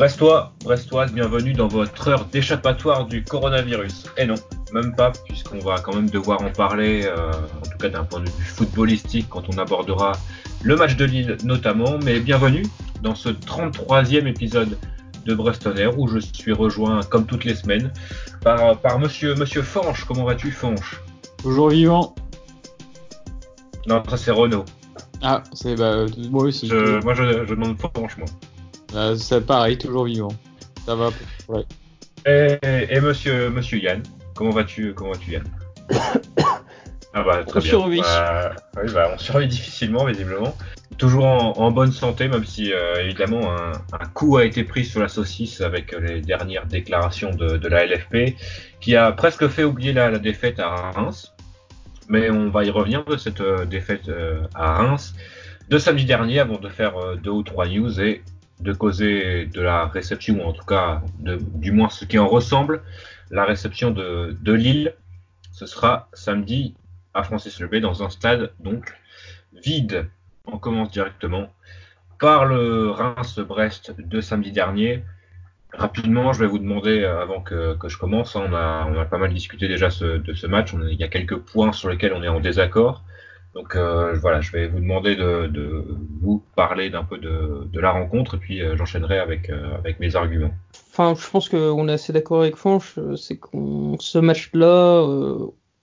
Brestois, bienvenue dans votre heure d'échappatoire du coronavirus. Et non, même pas, puisqu'on va quand même devoir en parler, en tout cas d'un point de vue footballistique, quand on abordera le match de Lille notamment. Mais bienvenue dans ce 33e épisode de Brest On Air, où je suis rejoint, comme toutes les semaines, par monsieur Fanche. Comment vas-tu, Fanche? Toujours vivant. Non, ça c'est Renaud. Ah, c'est moi aussi. Moi je demande Fanche, moi. C'est pareil, toujours vivant. Ça va. Ouais. Et monsieur Yann, comment vas-tu Yann? Ah bah très on bien. Survit. On survit difficilement, visiblement. Toujours en bonne santé, même si évidemment un coup a été pris sur la saucisse avec les dernières déclarations de la LFP, qui a presque fait oublier la défaite à Reims. Mais on va y revenir de cette défaite à Reims de samedi dernier, avant de faire 2 ou 3 news et de causer de la réception, ou en tout cas du moins ce qui en ressemble, la réception de Lille. Ce sera samedi à Francis-Lebey dans un stade donc vide. On commence directement par le Reims-Brest de samedi dernier. Rapidement, je vais vous demander, avant que je commence, on a pas mal discuté déjà de ce match. Il y a quelques points sur lesquels on est en désaccord. Donc voilà, je vais vous demander de vous parler d'un peu de la rencontre, et puis j'enchaînerai avec mes arguments. Enfin, je pense qu'on est assez d'accord avec Fanche, c'est qu'on ce match-là,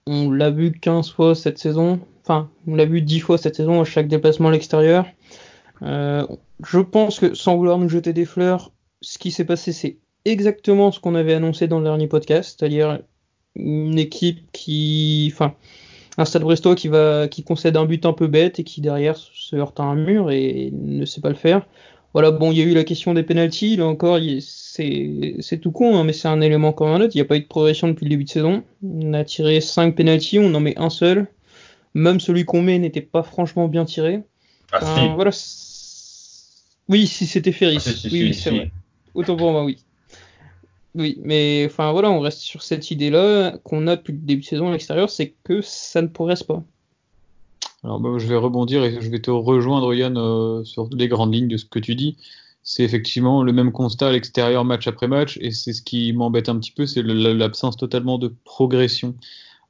on l'a vu 15 fois cette saison, enfin, on l'a vu 10 fois cette saison à chaque déplacement à l'extérieur. Je pense que, sans vouloir nous jeter des fleurs, ce qui s'est passé, c'est exactement ce qu'on avait annoncé dans le dernier podcast, c'est-à-dire une équipe un Stade Brestois qui concède un but un peu bête et qui derrière se heurte à un mur et ne sait pas le faire. Voilà, bon, il y a eu la question des pénaltys, là encore, c'est tout con, hein, mais c'est un élément comme un autre. Il n'y a pas eu de progression depuis le début de saison. On a tiré 5 pénaltys, on en met un seul. Même celui qu'on met n'était pas franchement bien tiré. Si. Voilà. Oui, si c'était Ferris. Si. C'est vrai. Autant pour moi, oui. Oui, mais enfin voilà, on reste sur cette idée-là qu'on a depuis le début de saison à l'extérieur, c'est que ça ne progresse pas. Alors je vais rebondir et je vais te rejoindre, Yann, sur les grandes lignes de ce que tu dis. C'est effectivement le même constat à l'extérieur match après match, et c'est ce qui m'embête un petit peu, c'est l'absence totalement de progression.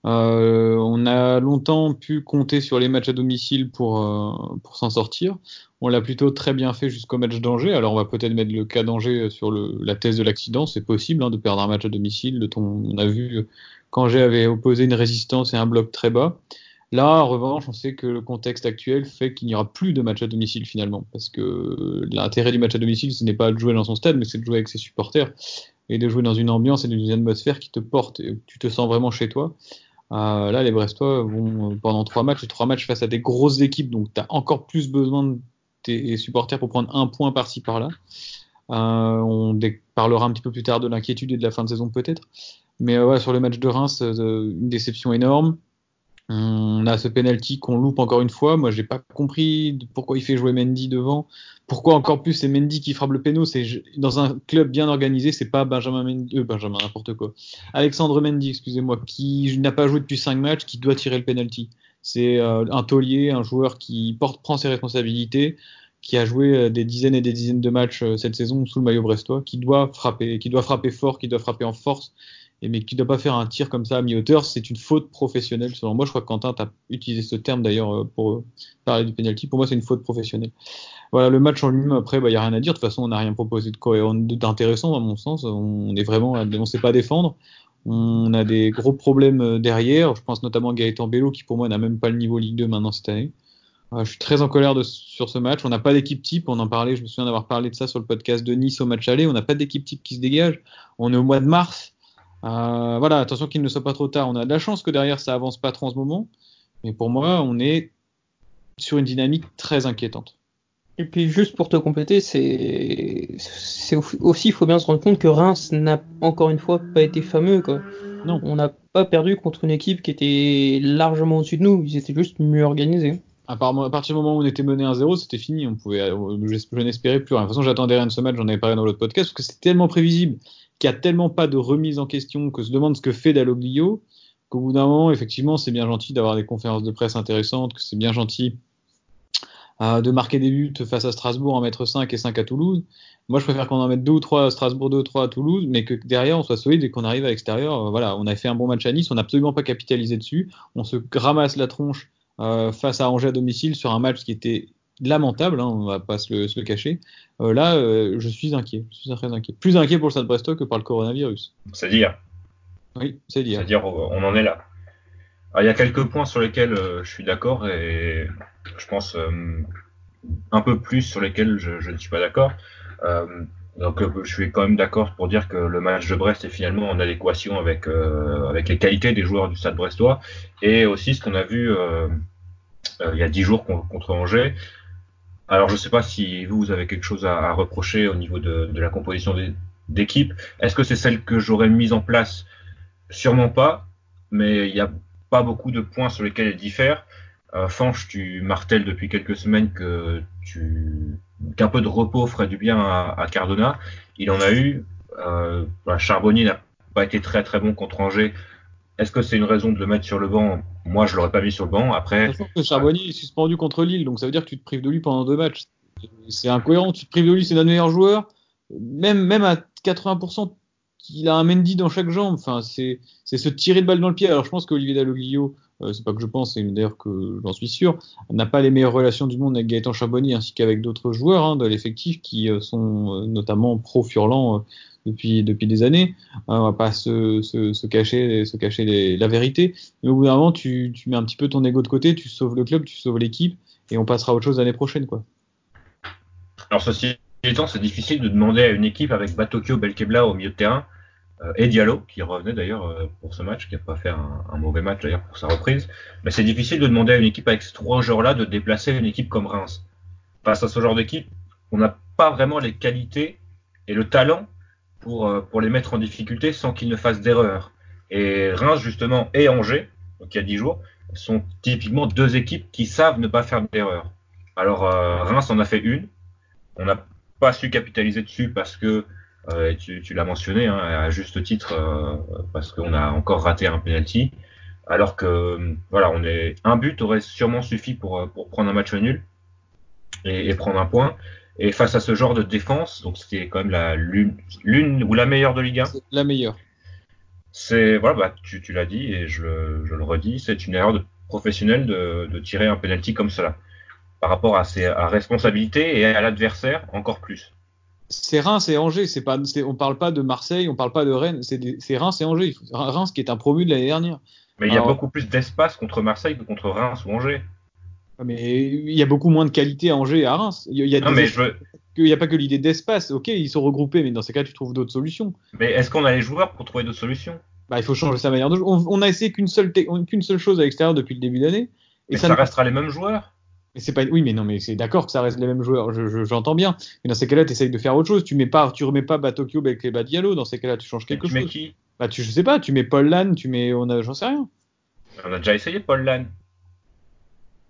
On a longtemps pu compter sur les matchs à domicile pour s'en sortir. On l'a plutôt très bien fait jusqu'au match d'Angers. Alors on va peut-être mettre le cas d'Angers sur la thèse de l'accident. C'est possible de perdre un match à domicile. On a vu qu'Angers avait opposé une résistance et un bloc très bas. Là, en revanche, on sait que le contexte actuel fait qu'il n'y aura plus de match à domicile finalement, parce que l'intérêt du match à domicile, ce n'est pas de jouer dans son stade, mais c'est de jouer avec ses supporters et de jouer dans une ambiance et dans une atmosphère qui te porte et où tu te sens vraiment chez toi. Là, les Brestois vont pendant 3 matchs face à des grosses équipes, donc tu as encore plus besoin de tes supporters pour prendre un point par-ci par-là. On parlera un petit peu plus tard de l'inquiétude et de la fin de saison peut-être. Mais sur le match de Reims, une déception énorme. On a ce penalty qu'on loupe encore une fois. Moi, j'ai pas compris pourquoi il fait jouer Mendy devant. Pourquoi encore plus c'est Mendy qui frappe le péno. C'est dans un club bien organisé, c'est pas Benjamin n'importe quoi. Alexandre Mendy, excusez-moi, qui n'a pas joué depuis 5 matchs, qui doit tirer le penalty. C'est un taulier, un joueur qui prend ses responsabilités, qui a joué des dizaines et des dizaines de matchs cette saison sous le maillot brestois, qui doit frapper fort, qui doit frapper en force. Mais qui ne doit pas faire un tir comme ça à mi-hauteur, c'est une faute professionnelle selon moi. Je crois que Quentin t'a utilisé ce terme d'ailleurs pour parler du penalty. Pour moi, c'est une faute professionnelle. Voilà, le match en lui-même, après, y a rien à dire. De toute façon, on n'a rien proposé d'intéressant à mon sens. On sait pas défendre. On a des gros problèmes derrière. Je pense notamment à Gaëtan Bello, qui pour moi n'a même pas le niveau Ligue 2 maintenant cette année. Je suis très en colère sur ce match. On n'a pas d'équipe type. On en parlait. Je me souviens d'avoir parlé de ça sur le podcast de Nice au match aller. On n'a pas d'équipe type qui se dégage. On est au mois de mars. Voilà, attention qu'il ne soit pas trop tard. On a de la chance que derrière ça avance pas trop en ce moment, mais pour moi, on est sur une dynamique très inquiétante. Et puis juste pour te compléter, c'est aussi, il faut bien se rendre compte que Reims n'a encore une fois pas été fameux, quoi. Non. On n'a pas perdu contre une équipe qui était largement au-dessus de nous. Ils étaient juste mieux organisés. À partir du moment où on était mené 1-0, c'était fini. Je n'espérais plus rien. De toute façon, j'attendais rien de ce match. J'en avais parlé dans l'autre podcast parce que c'est tellement prévisible, qu'il n'y a tellement pas de remise en question, que se demande ce que fait Dalloglio, qu'au bout d'un moment, effectivement, c'est bien gentil d'avoir des conférences de presse intéressantes, que c'est bien gentil de marquer des buts face à Strasbourg, en mettre 5 et 5 à Toulouse. Moi, je préfère qu'on en mette 2 ou 3 à Strasbourg, 2 ou 3 à Toulouse, mais que derrière, on soit solide et qu'on arrive à l'extérieur. Voilà, on a fait un bon match à Nice, on n'a absolument pas capitalisé dessus. On se ramasse la tronche face à Angers à domicile sur un match qui était lamentable, hein, on va pas se le cacher. Là, je suis inquiet, je suis très inquiet. Plus inquiet pour le Stade Brestois que par le coronavirus. C'est dire. Oui, c'est dire. C'est-à-dire, on en est là. Alors, il y a quelques points sur lesquels je suis d'accord et je pense un peu plus sur lesquels je ne suis pas d'accord. Donc je suis quand même d'accord pour dire que le match de Brest est finalement en adéquation avec les qualités des joueurs du Stade brestois et aussi ce qu'on a vu il y a 10 jours contre Angers. Alors je ne sais pas si vous avez quelque chose à reprocher au niveau de la composition d'équipe. Est-ce que c'est celle que j'aurais mise en place? Sûrement pas, mais il n'y a pas beaucoup de points sur lesquels elle diffère. Fanch, tu martèles depuis quelques semaines qu'un peu de repos ferait du bien à Cardona. Il en a eu. Charbonnier n'a pas été très très bon contre Angers. Est-ce que c'est une raison de le mettre sur le banc? Moi, je l'aurais pas mis sur le banc. Après, sachant que Charbonnier est suspendu contre Lille, donc ça veut dire que tu te prives de lui pendant 2 matchs. C'est incohérent. Tu te prives de lui, c'est notre meilleur joueur. Même à 80%, il a un Mendy dans chaque jambe. Enfin, c'est se tirer de balle dans le pied. Alors, je pense qu'Olivier Dalloglio, c'est pas que je pense, c'est d'ailleurs que j'en suis sûr, n'a pas les meilleures relations du monde avec Gaëtan Charbonnier ainsi qu'avec d'autres joueurs de l'effectif qui sont notamment pro-Furlan depuis des années. On va pas se cacher la vérité. Mais au bout d'un moment, tu mets un petit peu ton ego de côté, tu sauves le club, tu sauves l'équipe et on passera à autre chose l'année prochaine, quoi. Alors, ceci étant, c'est difficile de demander à une équipe avec Batokyo, Belkebla au milieu de terrain et Diallo, qui revenait d'ailleurs pour ce match, qui n'a pas fait un mauvais match d'ailleurs pour sa reprise. Mais c'est difficile de demander à une équipe avec ces 3 joueurs-là de déplacer une équipe comme Reims. Face à ce genre d'équipe, on n'a pas vraiment les qualités et le talent pour les mettre en difficulté sans qu'ils ne fassent d'erreur. Et Reims, justement, et Angers, donc il y a 10 jours, sont typiquement 2 équipes qui savent ne pas faire d'erreur. Alors Reims en a fait une. On n'a pas su capitaliser dessus parce que tu l'as mentionné à juste titre parce qu'on a encore raté un penalty alors que voilà un but aurait sûrement suffi pour prendre un match nul et prendre un point et face à ce genre de défense donc c'était quand même l'une ou la meilleure de Ligue 1. C'est la meilleure. C'est voilà tu l'as dit et je le redis, c'est une erreur de professionnel de tirer un penalty comme cela par rapport à responsabilité et à l'adversaire encore plus. C'est Reims et Angers, on parle pas de Marseille, on parle pas de Rennes, c'est Reims et Angers. Reims qui est un promu de l'année dernière. Mais il y a beaucoup plus d'espace contre Marseille que contre Reims ou Angers. Mais il y a beaucoup moins de qualité à Angers et à Reims. Il y a pas que l'idée d'espace. Ok, ils sont regroupés, mais dans ces cas, tu trouves d'autres solutions. Mais est-ce qu'on a les joueurs pour trouver d'autres solutions? Il faut changer sa manière de jouer. On a essayé qu'une seule chose à l'extérieur depuis le début d'année. Et ça restera les mêmes joueurs. Mais c'est pas, oui, mais non, mais c'est d'accord que ça reste les mêmes joueurs. J'entends bien. Mais dans ces cas-là, tu essayes de faire autre chose. Tu remets pas Batokyo, Belkebla, Diallo. Dans ces cas-là, tu changes quelque chose. Tu mets qui? Je sais pas. Tu mets Paul Lannes. J'en sais rien. On a déjà essayé Paul Lannes.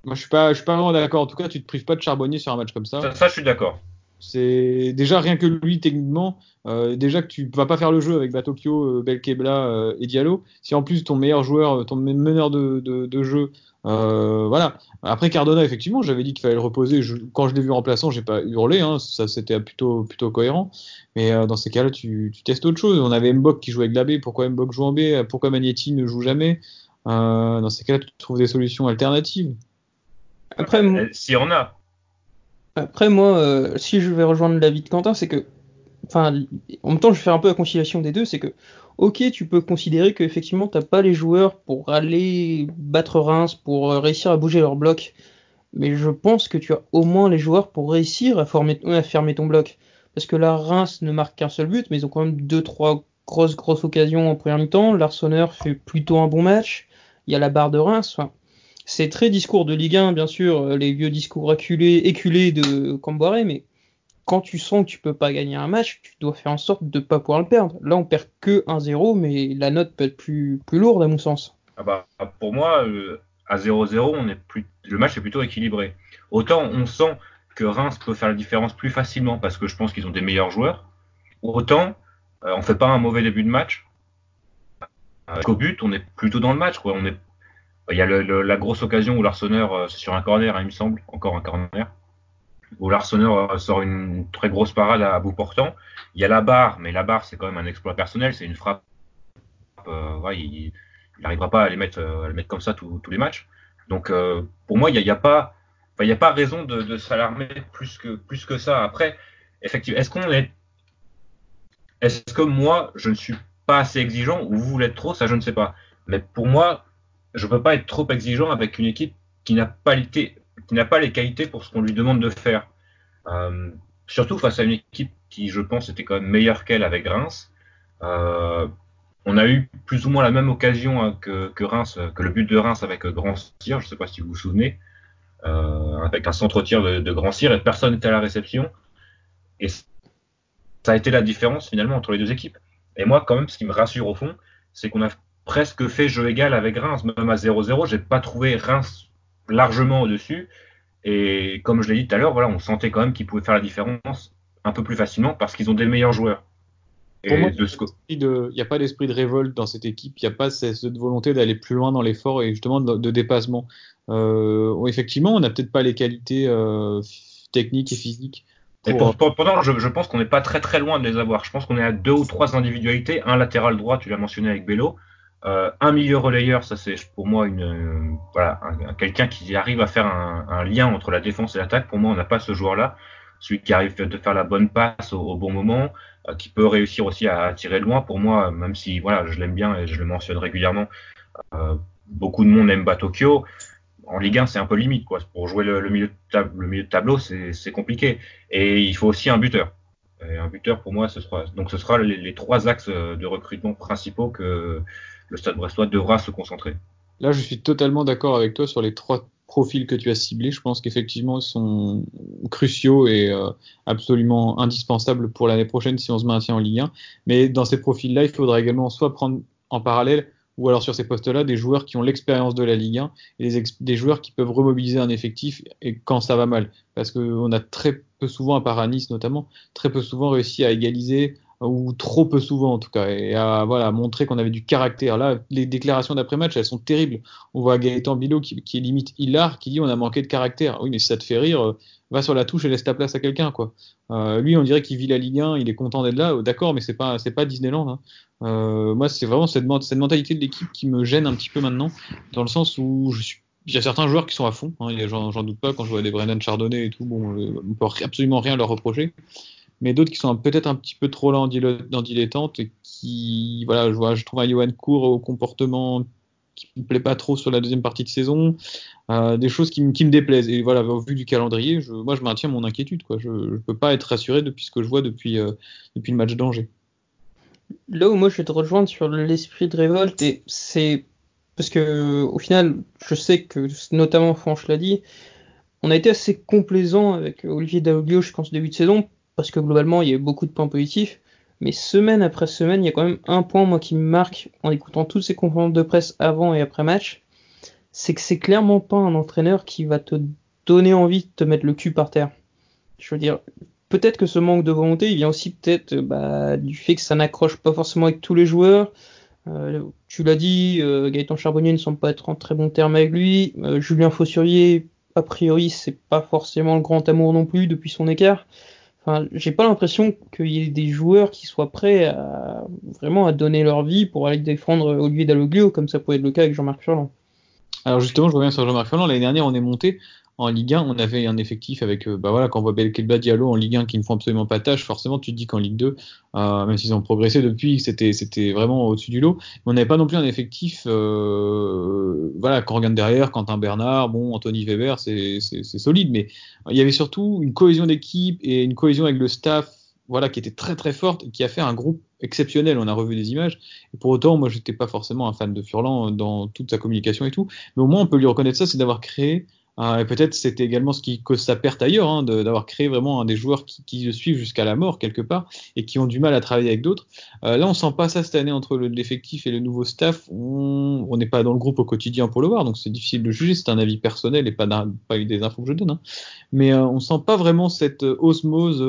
Moi, je suis pas vraiment d'accord. En tout cas, tu te prives pas de Charbonnier sur un match comme ça. Ça, je suis d'accord. C'est déjà rien que lui techniquement. Déjà que tu vas pas faire le jeu avec Batokyo, Belkebla et Diallo. Si en plus ton meilleur joueur, ton meneur de jeu. Voilà. Après Cardona, effectivement, j'avais dit qu'il fallait le reposer. Quand je l'ai vu remplaçant, j'ai pas hurlé. Ça c'était plutôt cohérent. Mais dans ces cas-là, tu testes autre chose. On avait Mbok qui jouait avec la B. Pourquoi Mbok joue en B? Pourquoi Magnetti ne joue jamais? Dans ces cas-là, tu trouves des solutions alternatives. Après, si on a. Après moi, si je vais rejoindre l'avis de Quentin, c'est que, en même temps, je vais faire un peu la conciliation des deux, c'est que, ok, tu peux considérer qu'effectivement, t'as pas les joueurs pour aller battre Reims, pour réussir à bouger leur bloc, mais je pense que tu as au moins les joueurs pour réussir à fermer ton bloc. Parce que là, Reims ne marque qu'un seul but, mais ils ont quand même 2-3 grosses occasions en première mi-temps. L'Arseneur fait plutôt un bon match. Il y a la barre de Reims. C'est très discours de Ligue 1, bien sûr, les vieux discours éculés de Camboire, mais quand tu sens que tu peux pas gagner un match, tu dois faire en sorte de pas pouvoir le perdre. Là, on perd que 1-0, mais la note peut être plus lourde à mon sens. Pour moi, à 0-0, le match est plutôt équilibré. Autant on sent que Reims peut faire la différence plus facilement parce que je pense qu'ils ont des meilleurs joueurs. Autant on fait pas un mauvais début de match. Jusqu'au but, on est plutôt dans le match, quoi. Il y a la grosse occasion où l'Arseneur, c'est sur un corner, il me semble, encore un corner. où Larsonneur sort une très grosse parade à bout portant. Il y a la barre, mais la barre c'est quand même un exploit personnel, c'est une frappe. Ouais, il n'arrivera pas à les mettre comme ça tous les matchs. Donc pour moi, il y a pas, enfin, il y a pas raison de s'alarmer plus que ça. Après, effectivement, est-ce que moi je ne suis pas assez exigeant ou vous l'êtes trop, ça je ne sais pas. Mais pour moi, je peux pas être trop exigeant avec une équipe qui n'a pas les qualités pour ce qu'on lui demande de faire. Euh, Surtout face à une équipe qui, je pense, était quand même meilleure qu'elle avec Reims. Euh, on a eu plus ou moins la même occasion hein, que Reims, que le but de Reims avec Grand Cyr, je ne sais pas si vous vous souvenez, avec un centre-tir de Grand Cyr et personne n'était à la réception. Et ça a été la différence finalement entre les deux équipes. Et moi, quand même, ce qui me rassure au fond, c'est qu'on a presque fait jeu égal avec Reims, même à 0-0. J'ai pas trouvé Reims largement au-dessus. Et comme je l'ai dit tout à l'heure, voilà, on sentait quand même qu'ils pouvaient faire la différence un peu plus facilement parce qu'ils ont des meilleurs joueurs. Pour moi, Et de ce il n'y a pas d'esprit de révolte dans cette équipe, il n'y a pas cette volonté d'aller plus loin dans l'effort et justement de dépassement. Effectivement, on n'a peut-être pas les qualités techniques et physiques. Et pourtant, je pense qu'on n'est pas très très loin de les avoir. Je pense qu'on est à 2 ou 3 individualités. Un latéral droit, tu l'as mentionné avec Bello. Un milieu relayeur, ça c'est pour moi quelqu'un qui arrive à faire un lien entre la défense et l'attaque. Pour moi, on n'a pas ce joueur-là. Celui qui arrive de faire la bonne passe au bon moment, qui peut réussir aussi à tirer loin. Pour moi, même si voilà, je l'aime bien et je le mentionne régulièrement, beaucoup de monde aime Batokyo. En Ligue 1, c'est un peu limite, quoi. Pour jouer le milieu de tableau, c'est compliqué. Et il faut aussi un buteur. Et un buteur, pour moi, ce sera les 3 axes de recrutement principaux que le Stade Brestois devra se concentrer. Là, je suis totalement d'accord avec toi sur les 3 profils que tu as ciblés. Je pense qu'effectivement, ils sont cruciaux et absolument indispensables pour l'année prochaine si on se maintient en Ligue 1. Mais dans ces profils-là, il faudra également soit prendre en parallèle ou alors sur ces postes-là, des joueurs qui ont l'expérience de la Ligue 1 et des joueurs qui peuvent remobiliser un effectif et quand ça va mal. Parce qu'on a très peu souvent, à part à Nice notamment, très peu souvent réussi à égaliser, ou trop peu souvent en tout cas, et à montrer qu'on avait du caractère. Là, les déclarations d'après-match, elles sont terribles. On voit Gaëtan Bilot qui est limite hilar, qui dit on a manqué de caractère. Oui, mais si ça te fait rire, va sur la touche et laisse ta place à quelqu'un, quoi. Lui, on dirait qu'il vit la Ligue 1, il est content d'être là, d'accord, mais c'est pas Disneyland, hein. Moi, c'est vraiment cette mentalité de l'équipe qui me gêne un petit peu maintenant, dans le sens où il y a certains joueurs qui sont à fond, hein, j'en doute pas, quand je vois des Brendan Chardonnay et tout, bon, on peut absolument rien leur reprocher, mais d'autres qui sont peut-être un petit peu trop là en dilettante et qui, voilà, je trouve un Johan Cour au comportement qui me plaît pas trop sur la deuxième partie de saison, des choses qui me déplaisent. Et voilà, au vu du calendrier, moi je maintiens mon inquiétude, quoi. Je peux pas être rassuré depuis ce que je vois depuis le match d'Angers. Là où moi je vais te rejoindre sur l'esprit de révolte, et c'est parce que au final, je sais que notamment Franche l'a dit, on a été assez complaisant avec Olivier Dalloglio jusqu'en ce début de saison, parce que globalement il y a eu beaucoup de points positifs, mais semaine après semaine, il y a quand même un point moi qui me marque en écoutant toutes ces conférences de presse avant et après match, c'est que c'est clairement pas un entraîneur qui va te donner envie de te mettre le cul par terre. Je veux dire, peut-être que ce manque de volonté, il vient aussi peut-être du fait que ça n'accroche pas forcément avec tous les joueurs. Tu l'as dit, Gaëtan Charbonnier ne semble pas être en très bon terme avec lui. Julien Faussurier, a priori, c'est pas forcément le grand amour non plus depuis son écart. Enfin, j'ai pas l'impression qu'il y ait des joueurs qui soient prêts à vraiment à donner leur vie pour aller défendre Olivier Dalloglio, comme ça pouvait être le cas avec Jean-Marc Furlan. Alors justement, je reviens sur Jean-Marc Furlan. L'année dernière, on est monté en Ligue 1. On avait un effectif avec, quand on voit Belkebla, Diallo en Ligue 1 qui ne font absolument pas tâche, forcément, tu te dis qu'en Ligue 2, même s'ils ont progressé depuis, c'était vraiment au-dessus du lot. Mais on n'avait pas non plus un effectif, quand on regarde derrière, Quentin Bernard, bon, Anthony Weber, c'est solide, mais il y avait surtout une cohésion d'équipe et une cohésion avec le staff, voilà, qui était très très forte et qui a fait un groupe exceptionnel. On a revu des images. Et pour autant, moi, j'étais pas forcément un fan de Furlan dans toute sa communication et tout. Mais au moins, on peut lui reconnaître ça, c'est d'avoir créé. Et peut-être c'était également ce qui cause sa perte ailleurs, hein, d'avoir créé vraiment des joueurs qui le suivent jusqu'à la mort quelque part et qui ont du mal à travailler avec d'autres. Là, on sent pas ça cette année entre l'effectif et le nouveau staff. On n'est pas dans le groupe au quotidien pour le voir, donc c'est difficile de juger. C'est un avis personnel et pas des infos que je donne. Hein. Mais on sent pas vraiment cette osmose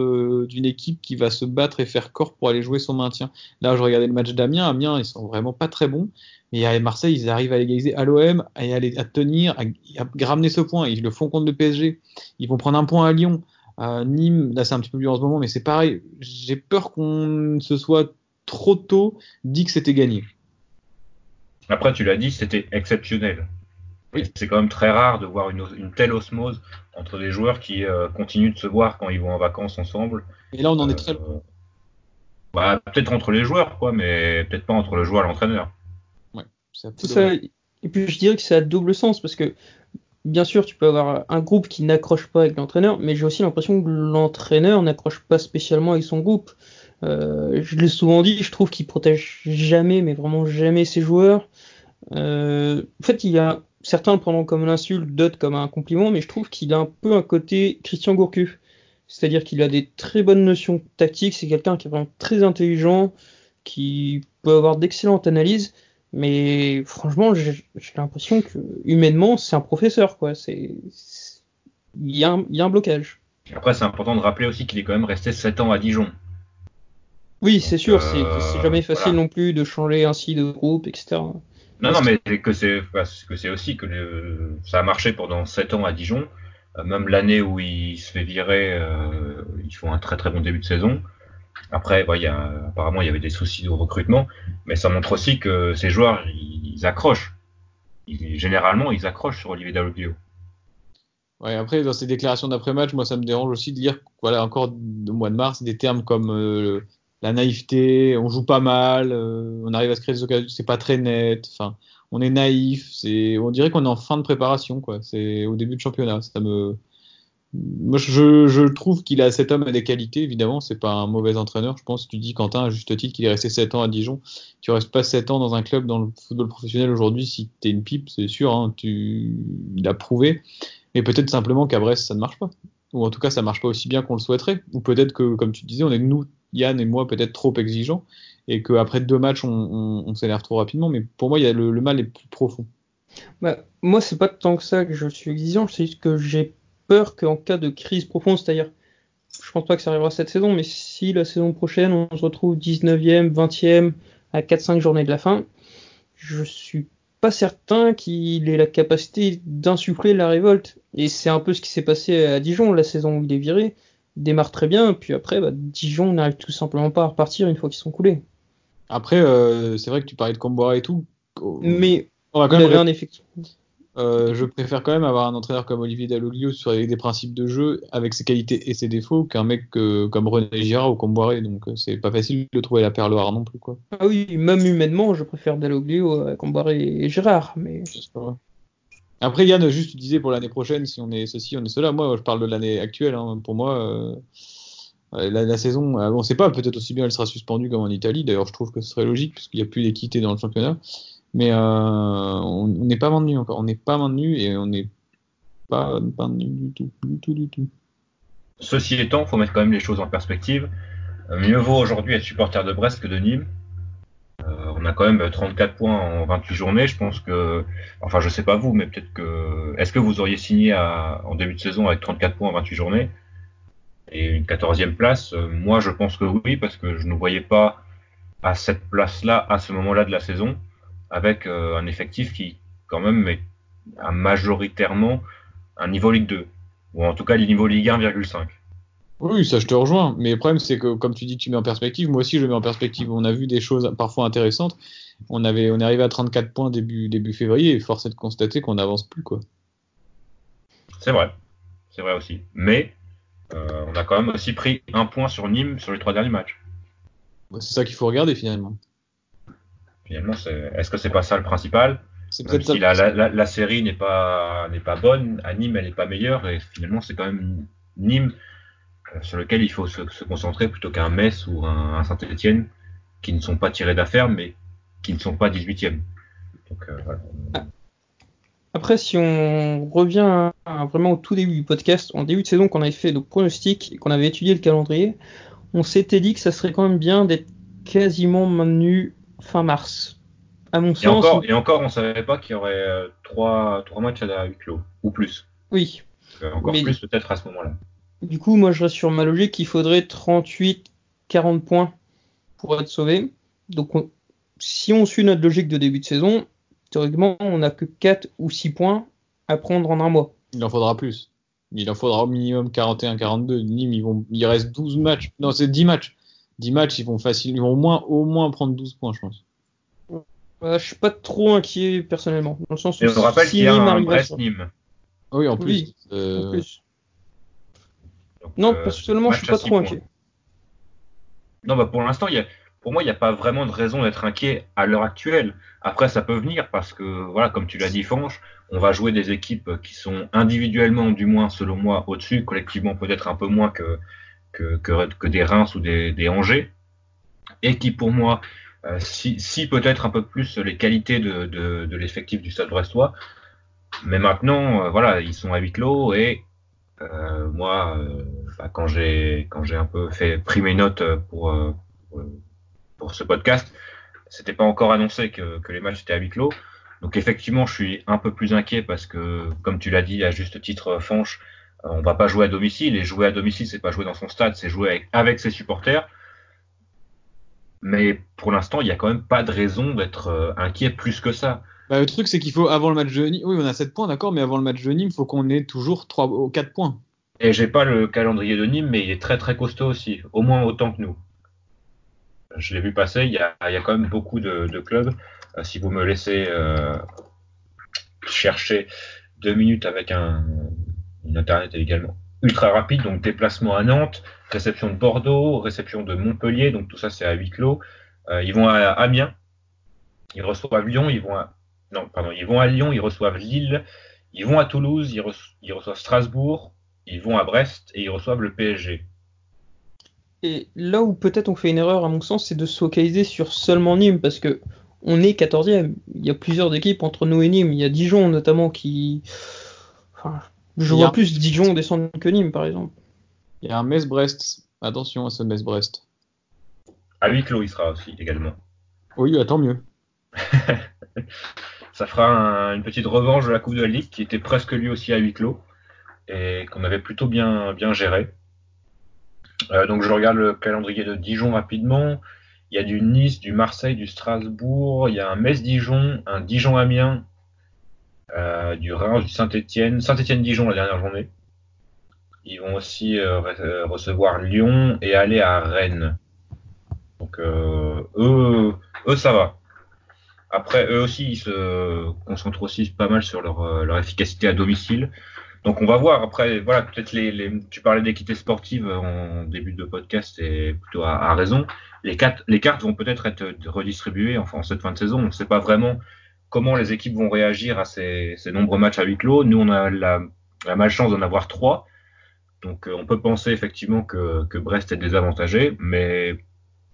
d'une équipe qui va se battre et faire corps pour aller jouer son maintien. Là, je regardais le match d'Amiens. Amiens, ils sont vraiment pas très bons. Et à Marseille, ils arrivent à l'égaliser à l'OM, à tenir, à ramener ce point. Ils le font contre le PSG. Ils vont prendre un point à Lyon. À Nîmes, là c'est un petit peu mieux en ce moment, mais c'est pareil. J'ai peur qu'on se soit trop tôt dit que c'était gagné. Après, tu l'as dit, c'était exceptionnel. Et Oui. c'est quand même très rare de voir une telle osmose entre des joueurs qui continuent de se voir quand ils vont en vacances ensemble. Et là on en est Euh, très loin. Bah, peut-être entre les joueurs, quoi, mais peut-être pas entre le joueur et l'entraîneur. Ouais, c'est un peu C'est ça. dommage. Et puis je dirais que c'est à double sens parce que bien sûr tu peux avoir un groupe qui n'accroche pas avec l'entraîneur, mais j'ai aussi l'impression que l'entraîneur n'accroche pas spécialement avec son groupe. Je l'ai souvent dit, je trouve qu'il protège jamais, mais vraiment jamais ses joueurs. En fait, il y a certains le prendront comme une insulte, d'autres comme un compliment, mais je trouve qu'il a un peu un côté Christian Gourcuff. C'est-à-dire qu'il a des très bonnes notions tactiques, c'est quelqu'un qui est vraiment très intelligent, qui peut avoir d'excellentes analyses, mais franchement, j'ai l'impression que humainement, c'est un professeur, quoi. Il y a un blocage. Après, c'est important de rappeler aussi qu'il est quand même resté 7 ans à Dijon. Oui, c'est Donc, sûr, c'est jamais facile voilà. non plus de changer ainsi de groupe, etc. Non, Mais non, mais que c'est aussi que ça a marché pendant 7 ans à Dijon. Même l'année où il se fait virer, ils font un très très bon début de saison. Après, ouais, apparemment, il y avait des soucis de recrutement, mais ça montre aussi que ces joueurs, ils accrochent. Généralement, ils accrochent sur Olivier Dalloglio. Ouais, après, dans ces déclarations d'après-match, moi, ça me dérange aussi de lire, voilà, encore au mois de mars, des termes comme la naïveté, on joue pas mal, on arrive à se créer des occasions, c'est pas très net, enfin, on est naïf, on dirait qu'on est en fin de préparation, quoi. C'est au début de championnat. Moi, je trouve cet homme a des qualités, évidemment, c'est pas un mauvais entraîneur. Je pense, tu dis, Quentin, à juste titre, qu'il est resté 7 ans à Dijon. Tu restes pas 7 ans dans un club dans le football professionnel aujourd'hui si t'es une pipe, c'est sûr, hein, il a prouvé. Mais peut-être simplement qu'à Brest, ça ne marche pas. Ou en tout cas, ça marche pas aussi bien qu'on le souhaiterait. Ou peut-être que, comme tu disais, on est nous, Yann et moi, peut-être trop exigeants. Et qu'après 2 matchs, on s'énerve trop rapidement. Mais pour moi, le mal est plus profond. Bah, moi, c'est pas tant que ça que je suis exigeant, c'est juste que j'ai peur qu'en cas de crise profonde, c'est-à-dire, je pense pas que ça arrivera cette saison, mais si la saison prochaine, on se retrouve 19e, 20e, à 4-5 journées de la fin, je suis pas certain qu'il ait la capacité d'insuffler la révolte. Et c'est un peu ce qui s'est passé à Dijon, la saison où il est viré. Il démarre très bien, puis après, bah, Dijon n'arrive tout simplement pas à repartir une fois qu'ils sont coulés. Après, c'est vrai que tu parlais de Kombouara et tout. Mais On va quand il même avait un effectif. je préfère quand même avoir un entraîneur comme Olivier Dalloglio avec des principes de jeu, avec ses qualités et ses défauts, qu'un mec comme René Girard ou Comboiré. Donc c'est pas facile de trouver la perle rare non plus, quoi. Ah oui, même humainement, je préfère Dalloglio à Cambaré et Gérard. Mais C'est vrai. Après, Yann, juste tu disais pour l'année prochaine, si on est ceci, on est cela. Moi, je parle de l'année actuelle, hein. Pour moi, la saison, on sait pas, peut-être aussi bien elle sera suspendue comme en Italie. D'ailleurs, je trouve que ce serait logique, puisqu'il n'y a plus d'équité dans le championnat. Mais on n'est pas maintenu encore. On n'est pas maintenu et on n'est pas maintenu du tout. Du tout, du tout. Ceci étant, faut mettre quand même les choses en perspective. Mieux vaut aujourd'hui être supporter de Brest que de Nîmes. On a quand même 34 points en 28 journées. Je pense que, enfin, je sais pas vous, mais peut-être que, est-ce que vous auriez signé en début de saison avec 34 points en 28 journées et une 14e place? Moi, je pense que oui, parce que je ne voyais pas à cette place-là, à ce moment-là de la saison, avec un effectif qui, quand même, a majoritairement un niveau Ligue 2, ou en tout cas le niveau Ligue 1,5. Oui, ça je te rejoins. Mais le problème, c'est que comme tu dis, tu mets en perspective. Moi aussi, je mets en perspective. On a vu des choses parfois intéressantes. On est arrivé à 34 points début février et force est de constater qu'on n'avance plus, quoi. C'est vrai aussi. Mais on a quand même aussi pris un point sur Nîmes sur les 3 derniers matchs. C'est ça qu'il faut regarder finalement. Finalement, est-ce que c'est pas ça le principal? C'est Même peut-être ça. si la série n'est pas bonne, à Nîmes elle n'est pas meilleure, et finalement c'est quand même Nîmes sur lequel il faut se concentrer plutôt qu'un Metz ou un Saint-Etienne qui ne sont pas tirés d'affaire mais qui ne sont pas 18e. Donc voilà. après, si on revient vraiment au tout début du podcast, en début de saison, qu'on avait fait nos pronostics et qu'on avait étudié le calendrier, on s'était dit que ça serait quand même bien d'être quasiment maintenu fin mars. À mon sens, Et encore, on savait pas qu'il y aurait 3 matchs à huis clos ou plus. oui. Encore Mais plus peut-être à ce moment-là. du coup, moi, je reste sur ma logique qu'il faudrait 38-40 points pour être sauvé. Donc, si on suit notre logique de début de saison, théoriquement, on n'a que 4 ou 6 points à prendre en un mois. Il en faudra plus. Il en faudra au minimum 41-42. Nîmes, il reste 12 matchs. Non, c'est 10 matchs. 10 matchs, ils vont au moins prendre 12 points, je pense. Je suis pas trop inquiet personnellement, dans le sens où Et on rappelle si qu'il y a Nîmes un arrive à Brest-Nîmes. Oui, en plus. en plus. Donc, Non, personnellement, je suis pas trop inquiet. Non, bah pour l'instant, pour moi, il n'y a pas vraiment de raison d'être inquiet à l'heure actuelle. Après, ça peut venir parce que, voilà, comme tu l'as dit, Fanche, on va jouer des équipes qui sont individuellement, du moins selon moi, au-dessus, collectivement peut-être un peu moins que des Reims ou des Angers, et qui pour moi, si peut-être un peu plus les qualités de l'effectif du Stade Brestois. Mais maintenant, voilà, ils sont à huis clos et moi, quand j'ai un peu pris mes notes pour ce podcast, c'était pas encore annoncé que les matchs étaient à huis clos. Donc effectivement, je suis un peu plus inquiet parce que, comme tu l'as dit à juste titre, Fanche, on va pas jouer à domicile, et jouer à domicile, c'est pas jouer dans son stade, c'est jouer avec ses supporters. Mais pour l'instant, il y a quand même pas de raison d'être inquiet plus que ça. Bah, le truc, c'est qu'il faut, avant le match de Nîmes, oui, on a 7 points, d'accord, mais avant le match de Nîmes, il faut qu'on ait toujours 3 ou 4 points. Et j'ai pas le calendrier de Nîmes, mais il est très très costaud aussi, au moins autant que nous. Je l'ai vu passer, il y a quand même beaucoup de clubs. Si vous me laissez chercher 2 minutes avec une internet également ultra rapide, donc déplacement à Nantes, réception de Bordeaux, réception de Montpellier, donc tout ça c'est à huis clos. Ils vont à Amiens, ils reçoivent Lyon, ils vont à Lyon, ils reçoivent Lille, ils vont à Toulouse, ils reçoivent Strasbourg, ils vont à Brest et ils reçoivent le PSG. Et là où peut-être on fait une erreur, à mon sens, c'est de se focaliser sur seulement Nîmes, parce que on est 14e. Il y a plusieurs équipes entre nous et Nîmes. Il y a Dijon notamment qui. Enfin, je vois plus Dijon descendre que Nîmes, par exemple. Il y a un Metz-Brest. Attention à ce Metz-Brest. À huis clos, il sera aussi également. Oui, tant mieux. Ça fera une petite revanche de la Coupe de la Ligue qui était presque lui aussi à huis clos et qu'on avait plutôt bien géré. Donc je regarde le calendrier de Dijon rapidement. Il y a du Nice, du Marseille, du Strasbourg, il y a un Metz-Dijon, un Dijon-Amiens, du Reims, du Saint-Etienne, Saint-Etienne-Dijon la dernière journée. Ils vont aussi recevoir Lyon et aller à Rennes. Donc eux ça va. Après, eux aussi, ils se concentrent aussi pas mal sur leur efficacité à domicile. Donc on va voir. Après, voilà, peut-être tu parlais d'équité sportive en début de podcast et plutôt à raison. Les cartes vont peut-être être redistribuées en cette fin de saison. On ne sait pas vraiment comment les équipes vont réagir à ces nombreux matchs à huis clos. Nous, on a la malchance d'en avoir 3. Donc on peut penser effectivement que Brest est désavantagé, mais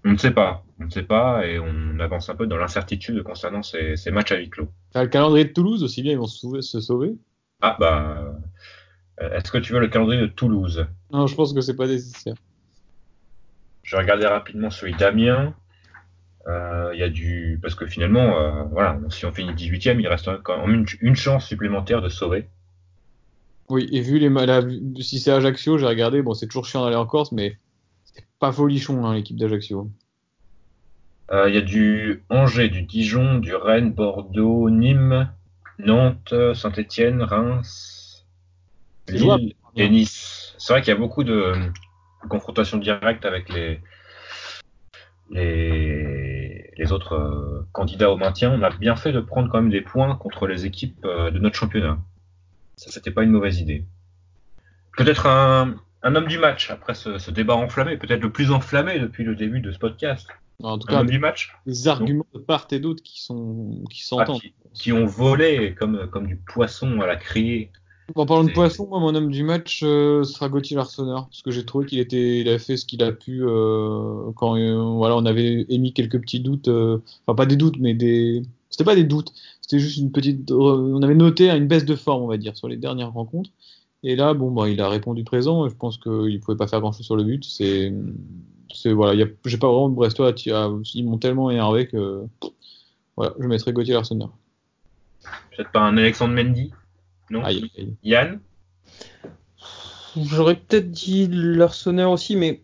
on ne sait pas. On ne sait pas et on avance un peu dans l'incertitude concernant ces matchs à huis clos. Le calendrier de Toulouse aussi bien, ils vont se sauver. Ah bah, est-ce que tu veux le calendrier de Toulouse? Non, je pense que c'est pas nécessaire. Je vais regarder rapidement celui d'Amiens. Il y a parce que finalement, voilà, si on finit 18e, il reste quand même une chance supplémentaire de sauver. Oui, et vu si c'est Ajaccio, j'ai regardé, bon, c'est toujours chiant d'aller en Corse, mais c'est pas folichon, hein, l'équipe d'Ajaccio. Il y a du Angers, du Dijon, du Rennes, Bordeaux, Nîmes, Nantes, Saint-Etienne, Reims, Lille et Nice. C'est vrai qu'il y a beaucoup de confrontations directes avec les autres candidats au maintien. On a bien fait de prendre quand même des points contre les équipes de notre championnat. Ça, c'était pas une mauvaise idée. Peut-être un homme du match après ce débat enflammé, peut-être le plus enflammé depuis le début de ce podcast. En tout cas, homme du match. Des arguments de part et d'autre qui s'entendent. Qui ont volé comme du poisson à la criée. En parlant de poisson, moi, mon homme du match sera Gauthier Larsonneur, parce que j'ai trouvé qu'il a fait ce qu'il a pu quand voilà, on avait émis quelques petits doutes, enfin pas des doutes, mais c'était pas des doutes, c'était juste une petite, on avait noté une baisse de forme, on va dire, sur les dernières rencontres. Et là, bon, bah, il a répondu présent. Et je pense qu'il pouvait pas faire grand chose sur le but. Voilà, j'ai pas vraiment de Brestois. Ils m'ont tellement énervé que voilà, je mettrais Gauthier Larsonneur. Peut-être pas un Alexandre Mendy? Non. Aïe. Yann? J'aurais peut-être dit Larsonneur aussi, mais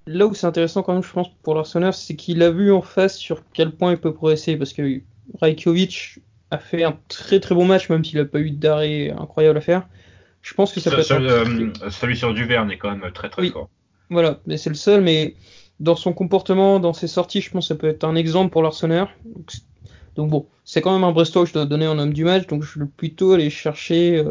là où c'est intéressant quand même, je pense, pour Larsonneur, c'est qu'il a vu en face sur quel point il peut progresser, parce que Rajkovic a fait un très très bon match, même s'il n'a pas eu d'arrêt incroyable à faire. Je pense que ça peut être celui sur Duverne est quand même très très fort. Voilà, mais c'est le seul, mais dans son comportement, dans ses sorties, je pense que ça peut être un exemple pour l'Arsenal. Donc bon, c'est quand même un Brestois que je dois donner en homme du match, donc je vais plutôt aller chercher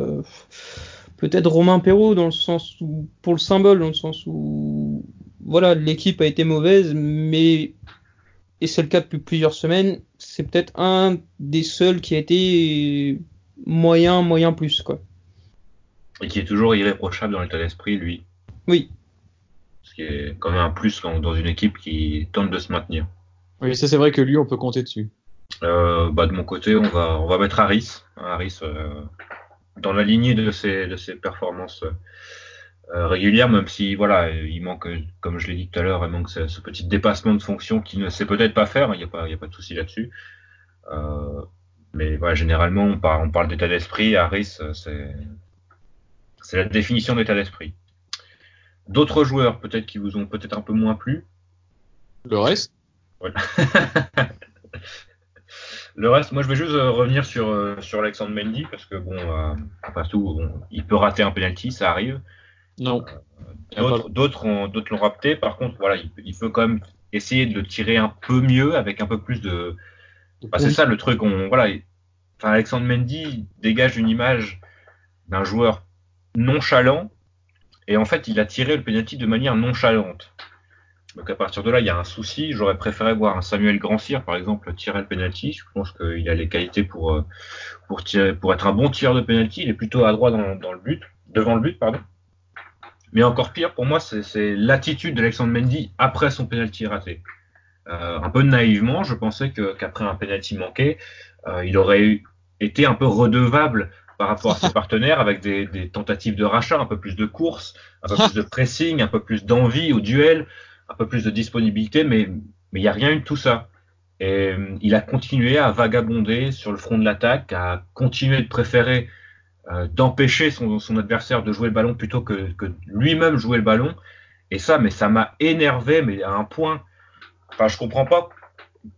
peut-être Romain Perraud dans le sens où, pour le symbole, dans le sens où voilà, l'équipe a été mauvaise, mais et c'est le cas depuis plusieurs semaines, c'est peut-être un des seuls qui a été moyen plus quoi. Et qui est toujours irréprochable dans l'état d'esprit, lui. Oui. Ce qui est quand même un plus dans une équipe qui tente de se maintenir. Oui, ça c'est vrai que lui, on peut compter dessus. De mon côté, on va mettre Harris. Harris dans la lignée de ses performances régulières, même si voilà, il manque, comme je l'ai dit tout à l'heure, il manque ce petit dépassement de fonction qu'il ne sait peut-être pas faire. Il n'y a pas de souci là-dessus. Mais voilà, généralement, on parle d'état d'esprit. Harris, c'est la définition d'état d'esprit. D'autres joueurs, peut-être qui vous ont peut-être un peu moins plu. Le reste. Ouais. Le reste, moi je vais juste revenir sur Alexandre Mendy parce que après tout, il peut rater un penalty, ça arrive. Non. D'autres l'ont raté. Par contre, voilà, il peut quand même essayer de le tirer un peu mieux avec un peu plus de. C'est ça le truc. Alexandre Mendy dégage une image d'un joueur nonchalant et en fait, il a tiré le penalty de manière nonchalante. Donc à partir de là, il y a un souci. J'aurais préféré voir un Samuel Grandsir, par exemple, tirer le penalty. Je pense qu'il a les qualités pour être un bon tireur de penalty. Il est plutôt adroit devant le but, pardon. Mais encore pire, pour moi, c'est l'attitude d'Alexandre Mendy après son penalty raté. Un peu naïvement, je pensais qu'après un penalty manqué, il aurait été un peu redevable par rapport à ses partenaires avec des tentatives de rachat, un peu plus de course, un peu plus de pressing, un peu plus d'envie au duel, un peu plus de disponibilité, mais il n'y a rien eu de tout ça. Et il a continué à vagabonder sur le front de l'attaque, à continuer de préférer d'empêcher son adversaire de jouer le ballon plutôt que lui-même jouer le ballon. Et ça m'a énervé, mais à un point. Enfin, je comprends pas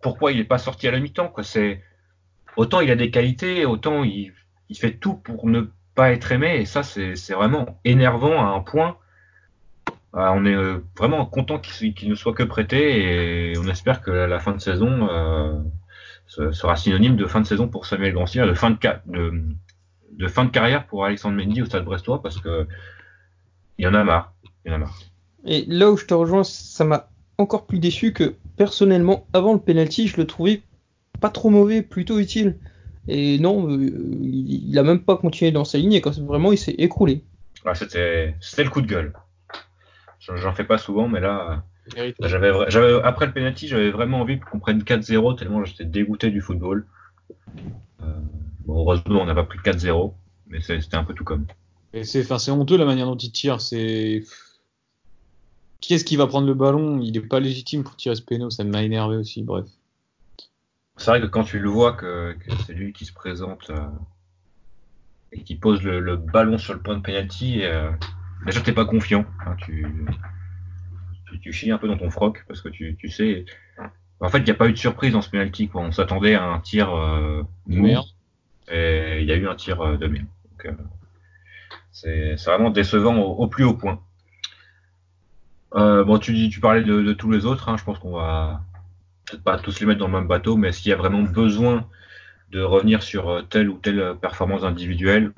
pourquoi il n'est pas sorti à la mi-temps, quoi. Autant il a des qualités, autant il fait tout pour ne pas être aimé, et ça, c'est vraiment énervant à un point. On est vraiment content qu'il ne soit que prêté, et on espère que la fin de saison sera synonyme de fin de saison pour Samuel Grandsir, de fin de carrière pour Alexandre Mendy au Stade Brestois, parce que il y en a marre. Et là où je te rejoins, ça m'a encore plus déçu que personnellement, avant le penalty, je le trouvais pas trop mauvais, plutôt utile. Et non, il a même pas continué dans sa ligne, et quand vraiment il s'est écroulé. Ouais, c'était le coup de gueule. J'en fais pas souvent, mais là, après le penalty, j'avais vraiment envie qu'on prenne 4-0, tellement j'étais dégoûté du football. Heureusement, on n'a pas pris 4-0, mais c'était un peu tout comme. Et c'est honteux la manière dont il tire. Qui est-ce qui va prendre le ballon? Il n'est pas légitime pour tirer ce péno, ça m'a énervé aussi, bref. C'est vrai que quand tu le vois que c'est lui qui se présente et qui pose le ballon sur le point de penalty, déjà t'es pas confiant. Hein, tu chies un peu dans ton froc parce que tu sais. En fait, il n'y a pas eu de surprise dans ce penalty, quoi. On s'attendait à un tir de merde. Et il y a eu un tir de merde. Donc, c'est vraiment décevant au plus haut point. Tu parlais de tous les autres. Hein, je pense qu'on va peut-être pas tous les mettre dans le même bateau, mais est-ce qu'il y a vraiment besoin de revenir sur telle ou telle performance individuelle?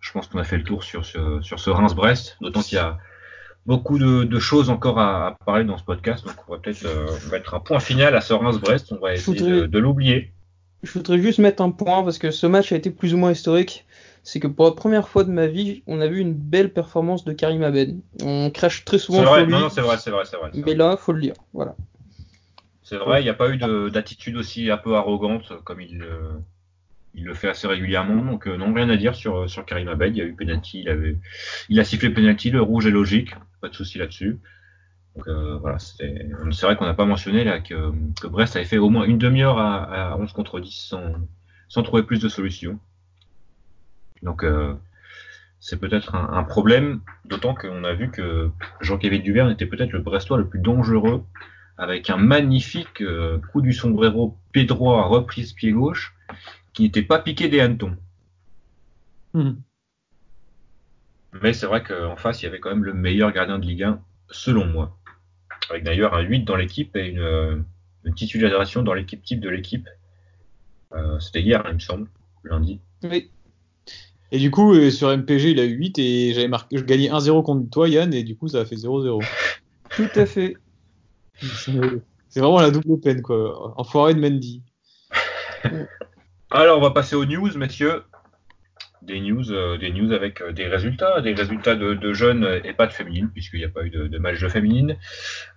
Je pense qu'on a fait le tour sur ce Reims-Brest, d'autant qu'il y a beaucoup de choses encore à parler dans ce podcast, donc on va peut-être mettre un point final à ce Reims-Brest, on va essayer de l'oublier. Je voudrais juste mettre un point, parce que ce match a été plus ou moins historique, c'est que pour la première fois de ma vie, on a vu une belle performance de Karim Abed. On crache très souvent sur lui. Non, c'est vrai. Mais là, faut le dire, voilà. C'est vrai, il n'y a pas eu d'attitude aussi un peu arrogante comme il le fait assez régulièrement, donc non, rien à dire sur Karim Abed. Il y a eu penalty, il a sifflé penalty, le rouge est logique, pas de souci là-dessus. Donc voilà, c'est vrai qu'on n'a pas mentionné là que Brest avait fait au moins une demi-heure à 11 contre 10 sans trouver plus de solutions. Donc c'est peut-être un problème, d'autant qu'on a vu que Jean-Kévin Duverne était peut-être le Brestois le plus dangereux, avec un magnifique coup du sombrero pied droit, reprise pied gauche, qui n'était pas piqué des hannetons. Mais c'est vrai qu'en face, il y avait quand même le meilleur gardien de Ligue 1, selon moi. Avec d'ailleurs un 8 dans l'équipe et une titularisation dans l'équipe type de l'équipe. C'était hier, il me semble, lundi. Oui, Et du coup, sur MPG, il a eu 8 et je gagnais 1-0 contre toi, Yann, et du coup, ça a fait 0-0. tout à fait. C'est vraiment la double peine, quoi. Enfoiré de Mendy. Alors, on va passer aux news, messieurs. Des news avec des résultats de jeunes et pas de féminines, puisqu'il n'y a pas eu de match de féminines.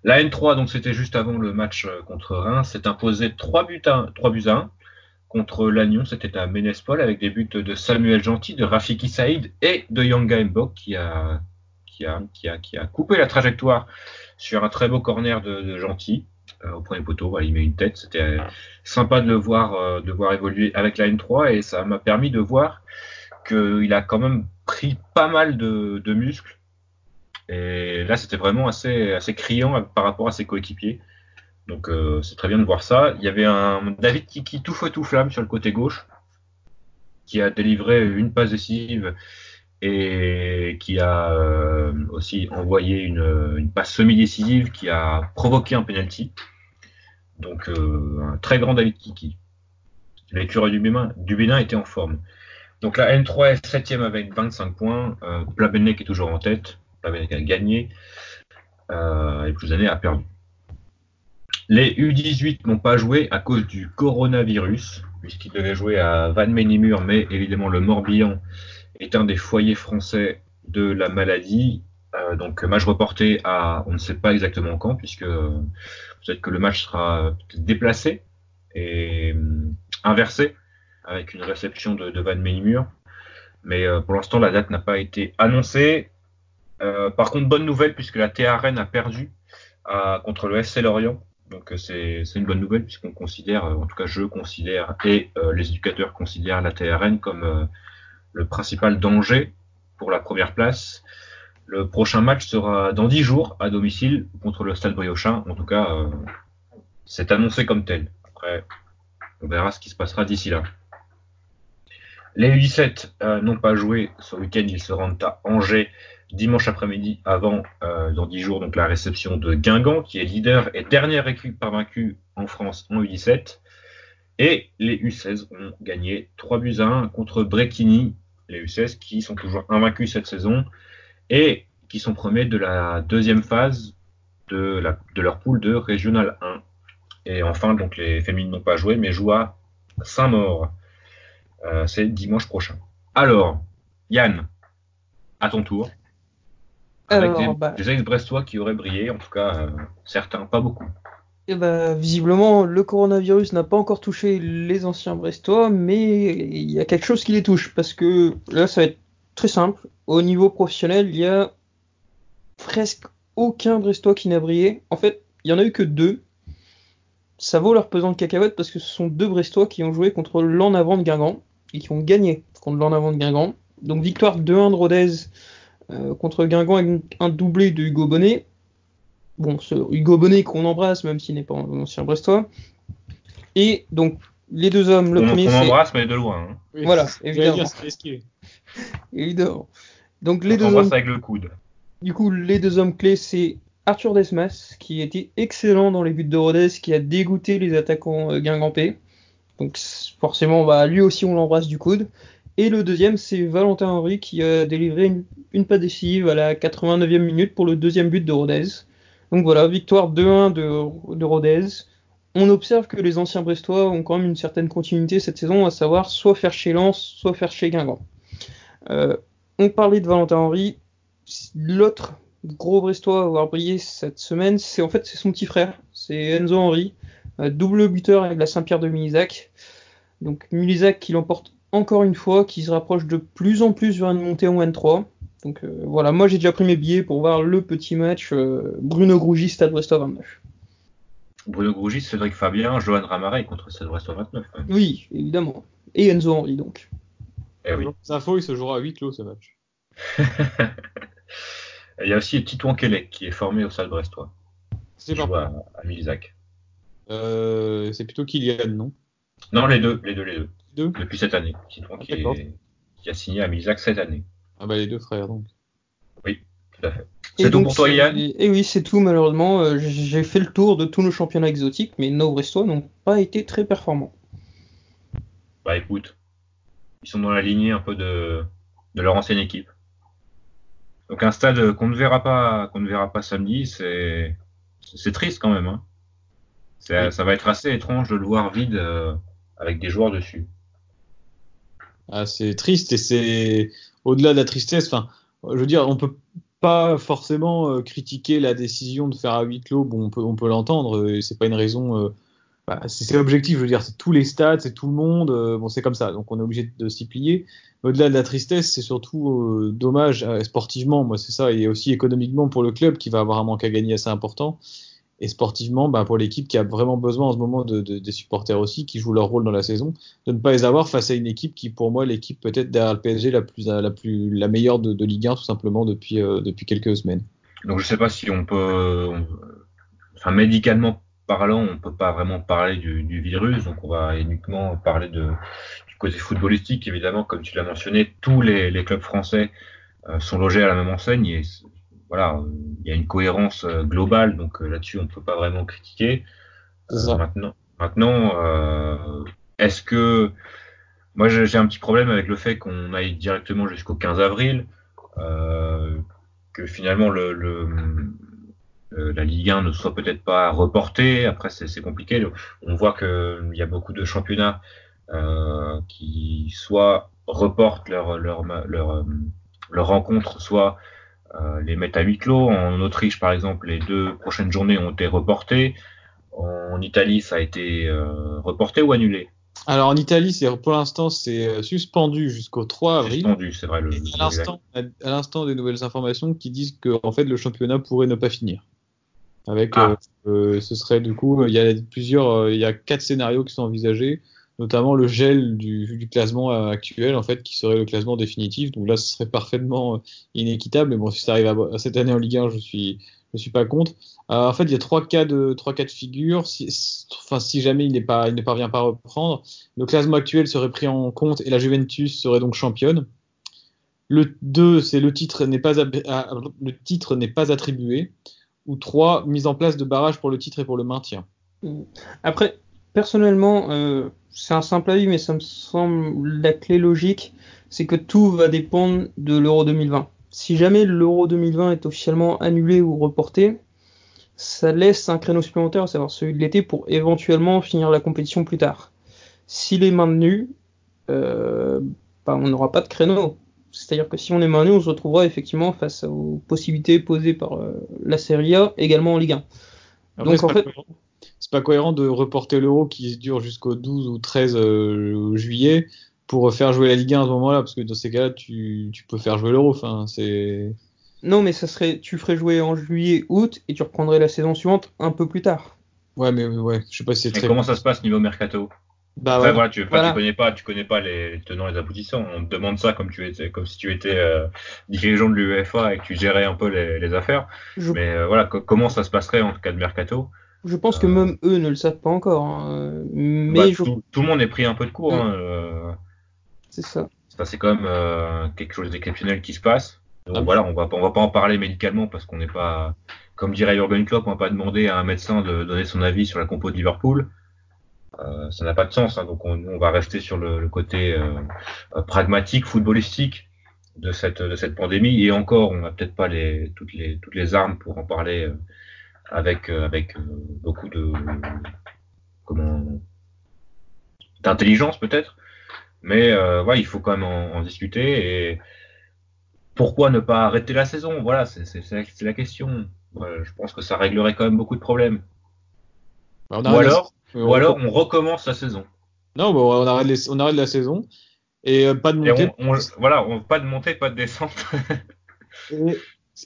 La N3, donc c'était juste avant le match contre Reims, s'est imposé 3 buts à 1 contre Lannion. C'était à Ménespol avec des buts de Samuel Gentil, de Rafiki Saïd et de Yanga Mbok qui a coupé la trajectoire sur un très beau corner de Gentil au premier poteau. Voilà, il met une tête. C'était sympa de le voir évoluer avec la N3 et ça m'a permis de voir qu'il a quand même pris pas mal de muscles. Et là, c'était vraiment assez criant par rapport à ses coéquipiers. Donc, c'est très bien de voir ça. Il y avait un David Kiki tout feu tout flamme sur le côté gauche, qui a délivré une passe décisive et qui a aussi envoyé une passe semi-décisive qui a provoqué un penalty. Donc, un très grand David Kiki. L'écureuil du Bénin était en forme. Donc la N3 est 7ème avec 25 points. Plabennec est toujours en tête. Plabennec a gagné. Et Plouzané a perdu. Les U18 n'ont pas joué à cause du coronavirus, puisqu'ils devaient jouer à Vannes-Ménimur, mais évidemment le Morbihan est un des foyers français de la maladie. Donc match reporté à on ne sait pas exactement quand, puisque peut-être que le match sera peut-être déplacé et inversé, avec une réception de Vannes-Ménimur. Mais pour l'instant, la date n'a pas été annoncée. Par contre, bonne nouvelle, puisque la TA Rennes a perdu contre le FC Lorient. Donc c'est une bonne nouvelle, puisqu'on considère, en tout cas je considère, et les éducateurs considèrent la TA Rennes comme le principal danger pour la première place. Le prochain match sera dans 10 jours à domicile contre le Stade Briochin. En tout cas, c'est annoncé comme tel. Après, on verra ce qui se passera d'ici là. Les U17 n'ont pas joué ce week-end, ils se rendent à Angers dimanche après-midi avant, dans 10 jours, donc la réception de Guingamp, qui est leader et dernière équipe invaincue en France en U17. Et les U16 ont gagné 3 buts à 1 contre Bréquigny, les U16 qui sont toujours invaincus cette saison et qui sont premiers de la deuxième phase de leur poule de Régional 1. Et enfin, donc les féminines n'ont pas joué, mais jouent à Saint-Maur. C'est dimanche prochain. Alors, Yann, à ton tour. Avec des ex-brestois qui auraient brillé, en tout cas certains, pas beaucoup. Et visiblement, le coronavirus n'a pas encore touché les anciens brestois, mais il y a quelque chose qui les touche, parce que là, ça va être très simple. Au niveau professionnel, il y a presque aucun brestois qui n'a brillé. En fait, il y en a eu que 2. Ça vaut leur pesant de cacahuètes, parce que ce sont 2 brestois qui ont joué contre l'En Avant de Guingamp, et qui ont gagné contre l'En Avant de Guingamp. Donc victoire 2-1 de Rodez contre Guingamp avec un doublé de Hugo Bonnet. Bon, ce Hugo Bonnet qu'on embrasse, même s'il n'est pas un ancien brestois. Et donc, les 2 hommes, le premier c'est... On embrasse, mais de loin. Hein. Oui, voilà, évidemment. Évidemment. Donc, les 2 hommes... avec le coude. Du coup, les 2 hommes clés, c'est Arthur Desmas, qui était excellent dans les buts de Rodez, qui a dégoûté les attaquants guingampais. Donc, forcément, lui aussi, on l'embrasse du coude. Et le deuxième, c'est Valentin Henry, qui a délivré une passe décisive à la 89e minute pour le deuxième but de Rodez. Donc voilà, victoire 2-1 de Rodez. On observe que les anciens brestois ont quand même une certaine continuité cette saison, à savoir soit faire chez Lens, soit faire chez Guingamp. On parlait de Valentin Henry. L'autre gros brestois à avoir brillé cette semaine, c'est son petit frère, c'est Enzo Henry, double buteur avec la Saint-Pierre de Milizac. Donc Milizac qui l'emporte encore une fois, qui se rapproche de plus en plus vers une montée en N3. Donc voilà, moi j'ai déjà pris mes billets pour voir le petit match Bruno Grougy, Stade Brestois 29. Bruno Grougy, Cédric Fabien, Johan Ramaray contre Stade Brestois 29. Oui, évidemment. Et Enzo Henry donc. Eh oui. Les infos, il se jouera à 8 clos ce match. Il y a aussi Titouan Kellec qui est formé au Stade Brestois. C'est pas à Milizac. C'est plutôt Kylian, non? Non, les deux. Deux depuis cette année. Titouan qui a signé à Milizac cette année. Ah bah les 2 frères donc. Oui, tout à fait. Et C'est tout donc, pour toi, Yann? et oui, c'est tout malheureusement. J'ai fait le tour de tous nos championnats exotiques, mais nos Brestois n'ont pas été très performants. Bah écoute, ils sont dans la lignée un peu de leur ancienne équipe. Donc un stade qu'on ne verra pas samedi, c'est triste quand même, hein. Oui. Ça va être assez étrange de le voir vide avec des joueurs dessus. Ah, c'est triste et c'est au-delà de la tristesse. Enfin, je veux dire, on peut pas forcément critiquer la décision de faire à huis clos. Bon, on peut l'entendre. Et c'est pas une raison. C'est objectif. Je veux dire, c'est tous les stades, c'est tout le monde. Bon, c'est comme ça. Donc, on est obligé de s'y plier. Au-delà de la tristesse, c'est surtout dommage sportivement. Moi, c'est ça, et aussi économiquement pour le club qui va avoir un manque à gagner assez important. Et sportivement, pour l'équipe qui a vraiment besoin en ce moment des supporters aussi, qui jouent leur rôle dans la saison, de ne pas les avoir face à une équipe qui, pour moi, l'équipe peut-être derrière le PSG la meilleure de Ligue 1 tout simplement depuis quelques semaines. Donc je sais pas si enfin médicalement parlant, on peut pas vraiment parler du virus, donc on va uniquement parler du côté footballistique. Évidemment, comme tu l'as mentionné, tous les clubs français sont logés à la même enseigne et voilà, il y a une cohérence globale, donc là-dessus on peut pas vraiment critiquer. C'est ça. Maintenant, est-ce que moi j'ai un petit problème avec le fait qu'on aille directement jusqu'au 15 avril, que finalement la Ligue 1 ne soit peut-être pas reportée. Après c'est compliqué. On voit que il y a beaucoup de championnats qui soit reportent leur rencontre, soit les mettent à huis clos. En Autriche, par exemple, les 2 prochaines journées ont été reportées. En Italie, ça a été reporté ou annulé? Alors en Italie, pour l'instant, c'est suspendu jusqu'au 3 avril. Suspendu, c'est vrai, Et le exact. à l'instant, des nouvelles informations qui disent que en fait, le championnat pourrait ne pas finir. Avec, Ah, ce serait du coup, il y a 4 scénarios qui sont envisagés, notamment le gel du classement actuel, en fait, qui serait le classement définitif. Donc là, ce serait parfaitement inéquitable. Mais bon, si ça arrive cette année en Ligue 1, je suis pas contre. En fait, il y a trois cas de figure. Si jamais il ne parvient pas à reprendre, le classement actuel serait pris en compte et la Juventus serait donc championne. Le 2, c'est le titre n'est pas attribué. Ou 3, mise en place de barrages pour le titre et pour le maintien. Après, personnellement, c'est un simple avis, mais ça me semble la clé logique, c'est que tout va dépendre de l'Euro 2020. Si jamais l'Euro 2020 est officiellement annulé ou reporté, ça laisse un créneau supplémentaire, à savoir celui de l'été, pour éventuellement finir la compétition plus tard. S'il est maintenu, euh, on n'aura pas de créneau. C'est-à-dire que si on est maintenu, on se retrouvera effectivement face aux possibilités posées par la Serie A, également en Ligue 1. Après, Donc en fait, c'est pas cohérent de reporter l'Euro qui dure jusqu'au 12 ou 13 juillet pour faire jouer la Ligue 1 à ce moment-là, parce que dans ces cas-là, tu peux faire jouer l'Euro. Enfin, c'est... non, mais tu ferais jouer en juillet, août, et tu reprendrais la saison suivante un peu plus tard. Ouais, mais ouais, je sais pas si c'est et très... comment ça se passe niveau mercato? Bah Après, voilà. voilà, Voilà. tu connais pas les tenants et les aboutissants. On te demande ça comme si tu étais dirigeant de l'UEFA et que tu gérais un peu les affaires. Je, Mais voilà, comment ça se passerait en cas de mercato? je pense que Euh, même eux ne le savent pas encore, hein. Bah, Mais tout le monde est pris un peu de court, Hum, hein. c'est ça. C'est quand même quelque chose d'exceptionnel qui se passe. Ah, Donc voilà, on va pas en parler médicalement parce qu'on n'est pas, comme dirait Jürgen Klopp, on va pas demander à un médecin de donner son avis sur la compo de Liverpool. Ça n'a pas de sens, hein. Donc on va rester sur le côté pragmatique, footballistique de cette pandémie. Et encore, on n'a peut-être pas toutes les armes pour en parler avec beaucoup de comment d'intelligence peut-être. Mais ouais, il faut quand même en discuter. Et pourquoi ne pas arrêter la saison? Voilà, c'est la question. Ouais, je pense que ça réglerait quand même beaucoup de problèmes. bah, on Ou arrête la saison. alors, ou alors on recommence la saison. Non, bah, on arrête la saison et pas de Et montée. voilà, pas de montée, pas de descente. Et...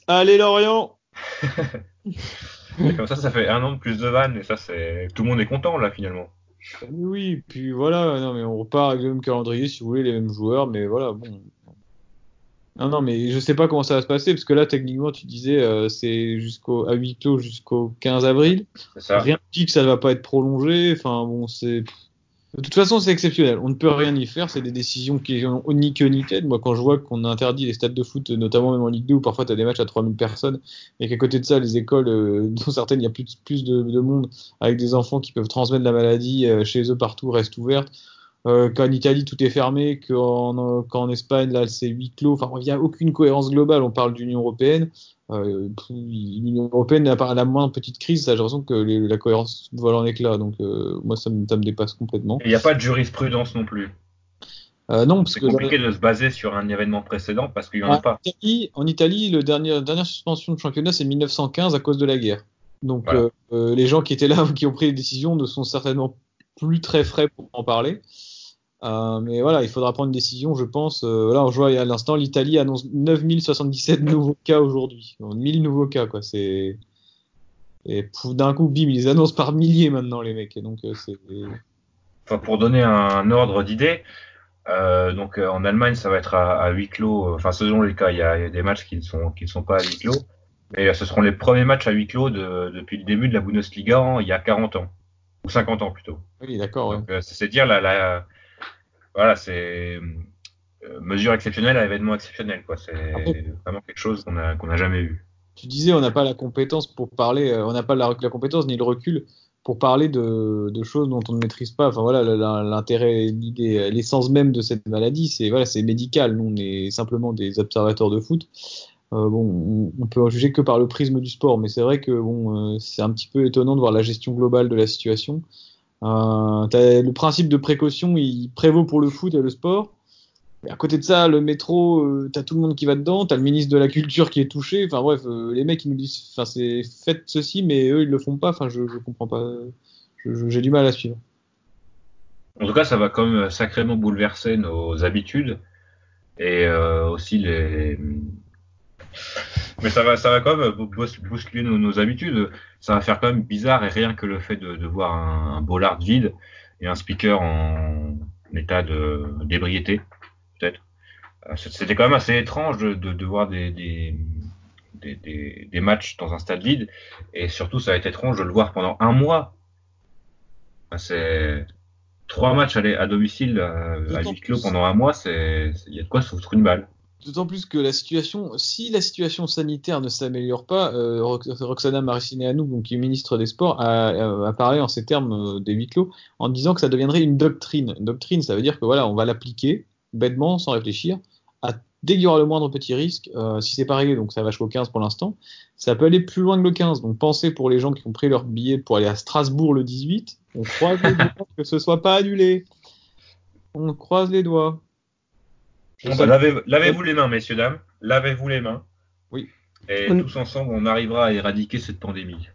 Allez Lorient! Et comme ça fait 1 an de plus de vannes. Et ça, tout le monde est content là finalement. Oui, puis voilà, non mais on repart avec le même calendrier si vous voulez, les mêmes joueurs, mais voilà, bon. Non, non, mais je sais pas comment ça va se passer, parce que là, techniquement, tu disais, c'est à huis clos jusqu'au 15 avril. C'est ça. Rien ne dit que ça ne va pas être prolongé. Enfin, bon, c'est. De toute façon, c'est exceptionnel. On ne peut rien y faire. C'est des décisions qui ont ni queue ni tête. Moi, quand je vois qu'on interdit les stades de foot, notamment même en Ligue 2, où parfois tu as des matchs à 3000 personnes, et qu'à côté de ça, les écoles, dont certaines, il y a plus de monde, avec des enfants qui peuvent transmettre la maladie chez eux partout, restent ouvertes. Qu'en Italie, tout est fermé, qu'en Espagne, là, c'est huis clos. Enfin, il n'y a aucune cohérence globale. On parle d'Union européenne. L'Union européenne, à la moindre petite crise, ça, j'ai l'impression que la cohérence vole en éclats. Donc, moi, ça me dépasse complètement. Il n'y a pas de jurisprudence non plus. Non, parce C'est que compliqué de se baser sur un événement précédent parce qu'il n'y en a pas. En Italie, la dernière suspension de championnat, c'est 1915 à cause de la guerre. Donc, Voilà. les gens qui étaient là, qui ont pris les décisions, ne sont certainement plus très frais pour en parler. Mais voilà, il faudra prendre une décision, je pense. Là, on voit à l'instant, l'Italie annonce 9077 nouveaux cas aujourd'hui. 1000 nouveaux cas, quoi. Et d'un coup, bim, ils annoncent par milliers maintenant, les mecs. Et donc, Enfin, pour donner un ordre d'idée, en Allemagne, ça va être à huis clos. Enfin, selon les cas, il y a des matchs qui ne sont pas à huis clos. Mais ce seront les premiers matchs à huis clos depuis le début de la Bundesliga il y a 40 ans. Ou 50 ans plutôt. Oui, d'accord. Ouais. Donc, c'est dire voilà, c'est mesure exceptionnelle à événement exceptionnel, quoi. C'est vraiment quelque chose qu'on a jamais vu. Tu disais, on n'a pas la compétence pour parler, on n'a pas la compétence ni le recul pour parler de choses dont on ne maîtrise pas. Enfin voilà, l'intérêt, l'idée, l'essence même de cette maladie, c'est médical. Nous, on est simplement des observateurs de foot. On peut en juger que par le prisme du sport, mais c'est vrai que c'est un petit peu étonnant de voir la gestion globale de la situation. Le principe de précaution, il prévaut pour le foot et le sport. Et à côté de ça, le métro, t'as tout le monde qui va dedans, t'as le ministre de la Culture qui est touché. Enfin bref, les mecs ils nous disent, enfin c'est faites ceci, mais eux ils le font pas. Enfin je comprends pas. J'ai du mal à suivre. En tout cas, ça va quand même sacrément bouleverser nos habitudes et aussi Mais ça va quand même bousculer nos habitudes. Ça va faire quand même bizarre et rien que le fait de voir un bollard vide et un speaker en état d'ébriété, peut-être. C'était quand même assez étrange de voir des matchs dans un stade vide et surtout ça va être étrange de le voir pendant un mois. Enfin, c'est 3 matchs à domicile à huis clos pendant un mois, il y a de quoi se foutre une balle. D'autant plus que si la situation sanitaire ne s'améliore pas, Roxana Maracineanu, donc qui est ministre des Sports, a parlé en ces termes des huis clos, en disant que ça deviendrait une doctrine. Une doctrine, ça veut dire que voilà, on va l'appliquer bêtement, sans réfléchir, dès qu'il y aura le moindre petit risque. Si c'est pas réglé, donc ça va jusqu'au 15 pour l'instant, ça peut aller plus loin que le 15. Donc pensez pour les gens qui ont pris leur billet pour aller à Strasbourg le 18, on croise les doigts que ce soit pas annulé. On croise les doigts. Lavez-vous les mains, messieurs, dames. Lavez-vous les mains. Oui. Et tous ensemble, on arrivera à éradiquer cette pandémie.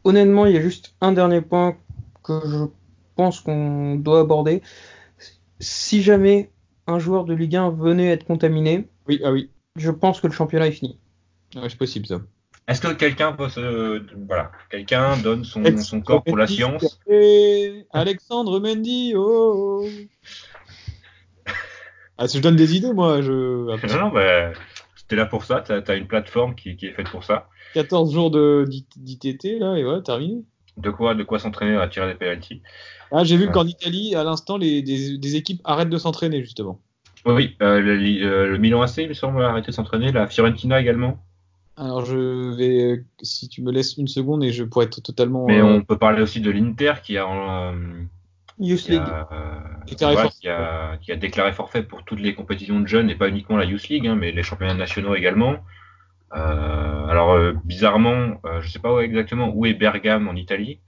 Honnêtement, il y a juste un dernier point que je pense qu'on doit aborder. Si jamais un joueur de Ligue 1 venait être contaminé, oui, je pense que le championnat est fini. Ouais, c'est possible ça. Est-ce que quelqu'un quelqu'un donne son corps pour la science? Alexandre Mendy, oh. Ah, si je donne des idées, moi, Non, c'était là pour ça. T'as une plateforme qui est faite pour ça. 14 jours d'ITT, là, et voilà, terminé. De quoi s'entraîner à tirer des penalties. Ah, j'ai vu qu'en Italie, à l'instant, des équipes arrêtent de s'entraîner, justement. Oui, le Milan AC, il me semble, a arrêté de s'entraîner. La Fiorentina également. Alors, je vais, si tu me laisses une seconde, et je pourrais être totalement... Mais on peut parler aussi de l'Inter qui a... Youth League. Qui a déclaré forfait pour toutes les compétitions de jeunes et pas uniquement la Youth League, mais les championnats nationaux également. Bizarrement, je sais pas exactement où est Bergame en Italie,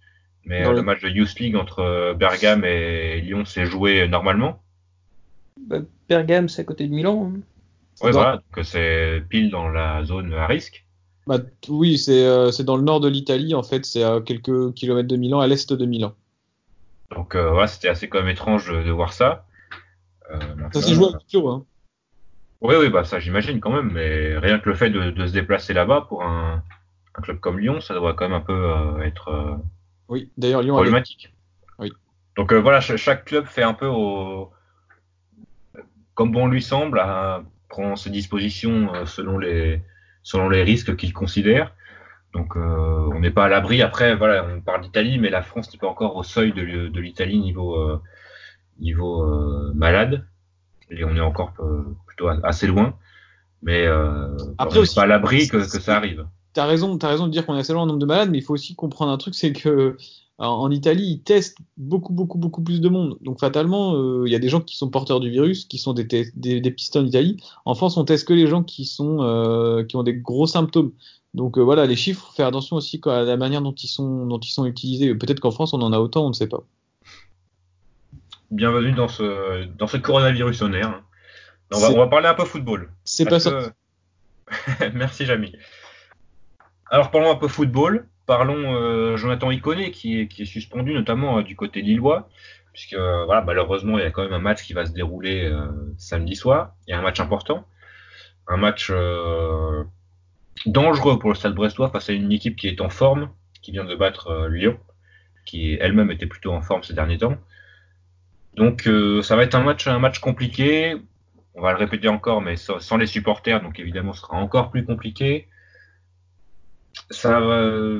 mais le match de Youth League entre Bergame et Lyon s'est joué normalement. Bergame, c'est à côté de Milan. Hein. Ouais, voilà, donc c'est pile dans la zone à risque. Oui, c'est dans le nord de l'Italie, en fait, c'est à quelques kilomètres de Milan, à l'est de Milan. Donc c'était assez quand même étrange de voir ça. Ça s'est joué à huis clos, hein. Oui, ça j'imagine quand même, mais rien que le fait de se déplacer là-bas pour un club comme Lyon, ça doit quand même un peu être oui, d'ailleurs, Lyon problématique. Oui. Donc voilà, chaque club fait un peu comme bon lui semble, prend ses dispositions selon les risques qu'il considère. Donc on n'est pas à l'abri. Après, voilà, on parle d'Italie, mais la France n'est pas encore au seuil de l'Italie malade. Et on est encore plutôt assez loin. Mais Après on n'est aussi, pas à l'abri que ça arrive. t'as raison de dire qu'on est assez loin en nombre de malades, mais il faut aussi comprendre un truc, c'est que en Italie, ils testent beaucoup plus de monde. Donc fatalement, il y a des gens qui sont porteurs du virus, qui sont des pistes en Italie. En France, on teste que les gens qui ont des gros symptômes. Donc voilà, les chiffres, faut faire attention aussi à la manière dont ils sont utilisés. Peut-être qu'en France, on en a autant, on ne sait pas. Bienvenue dans ce coronavirusionnaire. On va parler un peu football. C'est pas ça. Merci, Jamy. Alors, parlons un peu football. Parlons Jonathan Iconé, qui est suspendu, notamment du côté lillois, puisque voilà, malheureusement, il y a quand même un match qui va se dérouler samedi soir. Il y a un match important. Un match dangereux pour le Stade Brestois face à une équipe qui est en forme, qui vient de battre Lyon, qui elle-même était plutôt en forme ces derniers temps. Donc, ça va être un match compliqué. On va le répéter encore, mais sans les supporters, donc évidemment, ce sera encore plus compliqué. Voilà,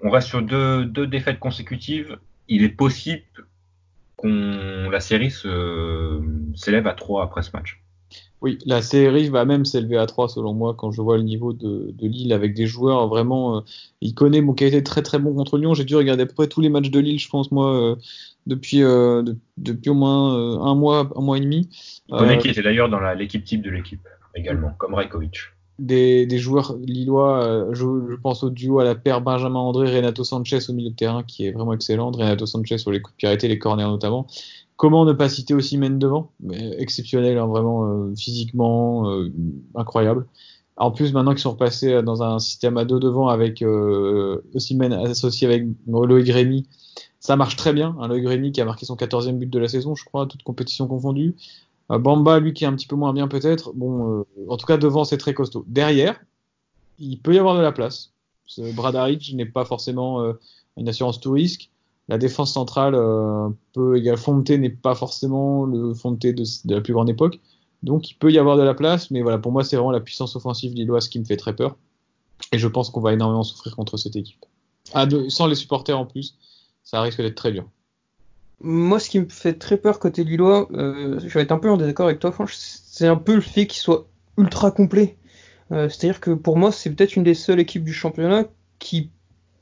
on reste sur deux défaites consécutives. Il est possible la série s'élève à 3 après ce match. Oui, la série va même s'élever à 3 selon moi quand je vois le niveau de Lille avec des joueurs vraiment. Il connaît qui a été très très bon contre Lyon. J'ai dû regarder à peu près tous les matchs de Lille, je pense moi, depuis au moins un mois et demi. Il connaît qui était d'ailleurs dans l'équipe type de l'équipe également, comme Rajkovic. Des joueurs lillois, je pense au duo à la paire Benjamin André, Renato Sanchez au milieu de terrain qui est vraiment excellent. Renato Sanchez sur les coups de pied arrêtés, les corners notamment. Comment ne pas citer Osimhen devant? Exceptionnel, hein, vraiment physiquement incroyable. En plus, maintenant qu'ils sont repassés dans un système à 2 devant avec Osimhen associé avec Loïc Rémy, ça marche très bien. Loïc Rémy qui a marqué son 14e but de la saison, je crois, toute compétition confondue. Bamba, lui, qui est un petit peu moins bien peut-être. Bon, en tout cas, devant, c'est très costaud. Derrière, il peut y avoir de la place. Bradaric n'est pas forcément une assurance tout risque. La défense centrale Fonte n'est pas forcément le Fonte de la plus grande époque. Donc, il peut y avoir de la place. Mais voilà, pour moi, c'est vraiment la puissance offensive lilloise qui me fait très peur. Et je pense qu'on va énormément souffrir contre cette équipe. Sans les supporters en plus, ça risque d'être très dur. Moi, ce qui me fait très peur côté lillois, je vais être un peu en désaccord avec toi, Franck, c'est un peu le fait qu'il soit ultra complet. C'est-à-dire que pour moi, c'est peut-être une des seules équipes du championnat qui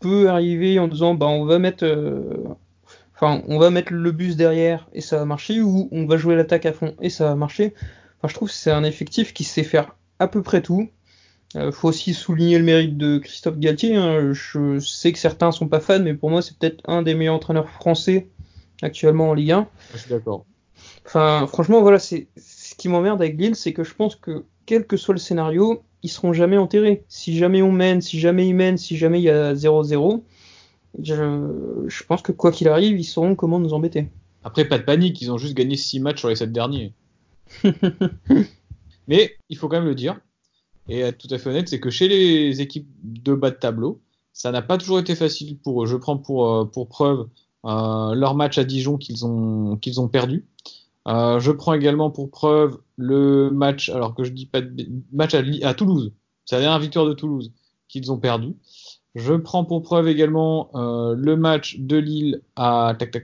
peut arriver en disant, on va mettre le bus derrière et ça va marcher, ou on va jouer l'attaque à fond et ça va marcher. Enfin, je trouve que c'est un effectif qui sait faire à peu près tout. Faut aussi souligner le mérite de Christophe Galtier. Hein. Je sais que certains sont pas fans, mais pour moi, c'est peut-être un des meilleurs entraîneurs français actuellement en Ligue 1. Je suis d'accord. Enfin, franchement, voilà, c'est ce qui m'emmerde avec Lille, c'est que je pense que quel que soit le scénario, ils seront jamais enterrés. Si jamais on mène, si jamais ils mènent, si jamais il y a 0-0, je pense que quoi qu'il arrive, ils sauront comment nous embêter. Après, pas de panique, ils ont juste gagné 6 matchs sur les 7 derniers. Mais il faut quand même le dire, et être tout à fait honnête, c'est que chez les équipes de bas de tableau, ça n'a pas toujours été facile pour eux. Je prends pour preuve leur match à Dijon qu'ils ont perdu. Je prends également pour preuve le match, alors que je dis pas de match à Toulouse, c'est la dernière victoire de Toulouse qu'ils ont perdu. Je prends pour preuve également le match de Lille à tac,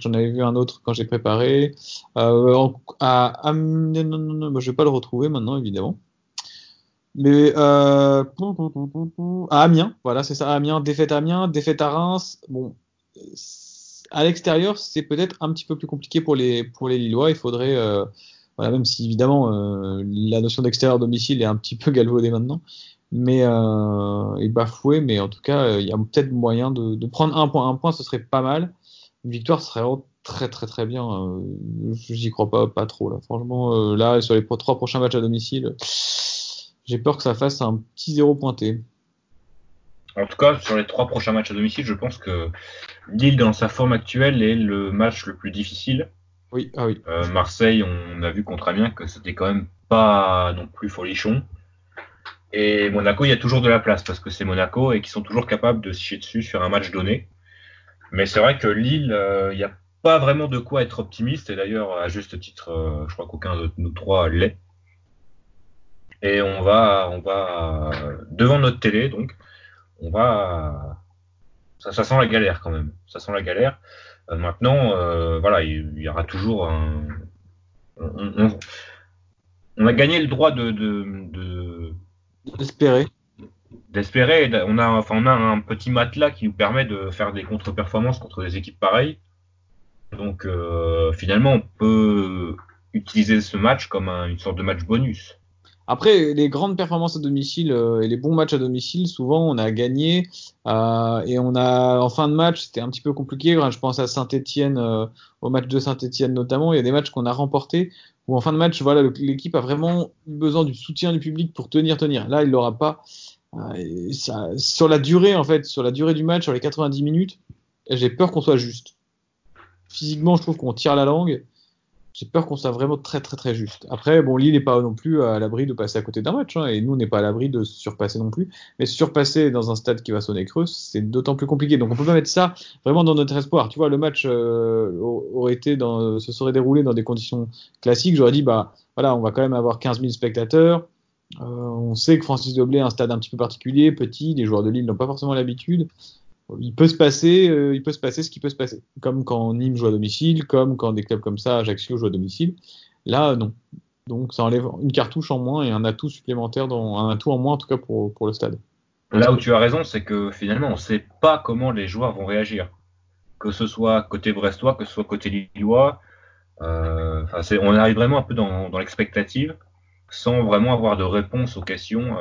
j'en avais vu un autre quand j'ai préparé. Non, je vais pas le retrouver maintenant évidemment. Mais à Amiens, voilà, c'est ça, Amiens, défaite à Amiens, défaite à Reims. Bon, à l'extérieur, c'est peut-être un petit peu plus compliqué pour les Lillois. Il faudrait, voilà, même si évidemment la notion d'extérieur domicile est un petit peu galvaudée maintenant, mais et bafouée. Mais en tout cas, il y a peut-être moyen de prendre un point. Un point, ce serait pas mal. Une victoire serait très très très bien. J'y crois pas trop là. Franchement, là sur les 3 prochains matchs à domicile. J'ai peur que ça fasse un petit 0 pointé. En tout cas, sur les 3 prochains matchs à domicile, je pense que Lille, dans sa forme actuelle, est le match le plus difficile. Oui. Marseille, on a vu contre Amiens que c'était quand même pas non plus folichon. Et Monaco, il y a toujours de la place parce que c'est Monaco et qu'ils sont toujours capables de se chier dessus sur un match donné. Mais c'est vrai que Lille, il n'y a pas vraiment de quoi être optimiste. Et d'ailleurs, à juste titre, je crois qu'aucun de nous 3 l'est. Et on va devant notre télé, donc ça sent la galère quand même. Ça sent la galère. Maintenant, voilà, il y aura toujours on a gagné le droit D'espérer. d'espérer. On a un petit matelas qui nous permet de faire des contre-performances contre des équipes pareilles. Donc finalement, on peut utiliser ce match comme une sorte de match bonus. Après, les grandes performances à domicile et les bons matchs à domicile, souvent on a gagné et on a en fin de match, c'était un petit peu compliqué. Je pense à Saint-Étienne, au match de Saint-Étienne notamment. Il y a des matchs qu'on a remportés où en fin de match, voilà, l'équipe a vraiment besoin du soutien du public pour tenir. Là, il l'aura pas. Et ça, sur la durée en fait, sur la durée du match, sur les 90 minutes, j'ai peur qu'on soit juste. Physiquement, je trouve qu'on tire la langue. J'ai peur qu'on soit vraiment très très très juste. Après, bon, Lille n'est pas non plus à l'abri de passer à côté d'un match, hein, et nous on n'est pas à l'abri de se surpasser non plus. Mais surpasser dans un stade qui va sonner creux, c'est d'autant plus compliqué. Donc on peut pas mettre ça vraiment dans notre espoir. Tu vois, le match se serait déroulé dans des conditions classiques. J'aurais dit, bah voilà, on va quand même avoir 15 000 spectateurs. On sait que Francis Deblé est un stade un petit peu particulier, petit. Les joueurs de Lille n'ont pas forcément l'habitude. Il peut se passer ce qui peut se passer. Comme quand Nîmes joue à domicile, comme quand des clubs comme ça, Ajaccio joue à domicile. Là, non. Donc ça enlève une cartouche en moins et un atout supplémentaire, un atout en moins en tout cas pour le stade. Là où tu as raison, c'est que finalement, on ne sait pas comment les joueurs vont réagir. Que ce soit côté brestois, que ce soit côté lillois. On arrive vraiment un peu dans l'expectative, sans vraiment avoir de réponse aux questions.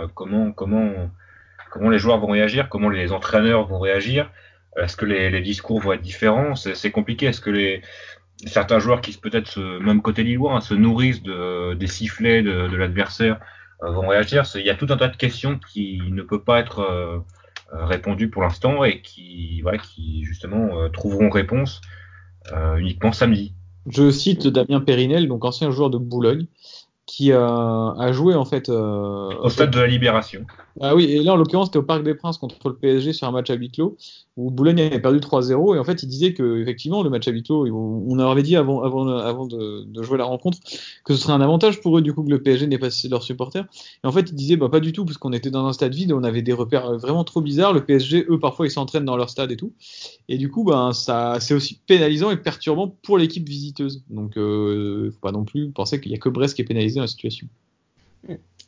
Comment les joueurs vont réagir, comment les entraîneurs vont réagir, est-ce que les discours vont être différents, c'est compliqué, est-ce que certains joueurs qui peut-être, même côté lillois, se nourrissent des sifflets de l'adversaire, vont réagir. Il y a tout un tas de questions qui ne peuvent pas être répondues pour l'instant et qui justement trouveront réponse uniquement samedi. Je cite Damien Périnel, donc ancien joueur de Boulogne, qui a joué en fait au stade de la Libération. Ah oui, et là en l'occurrence c'était au Parc des Princes contre le PSG sur un match à huis clos où Boulogne avait perdu 3-0 et en fait il disait que effectivement le match à huis clos, on avait dit avant de jouer la rencontre que ce serait un avantage pour eux du coup que le PSG n'ait pas leurs supporters, et en fait il disait bah pas du tout parce qu'on était dans un stade vide et on avait des repères vraiment trop bizarres. Le PSG eux parfois ils s'entraînent dans leur stade et tout, et du coup ben ça c'est aussi pénalisant et perturbant pour l'équipe visiteuse, donc faut pas non plus penser qu'il y a que Brest qui est pénalisé dans la situation.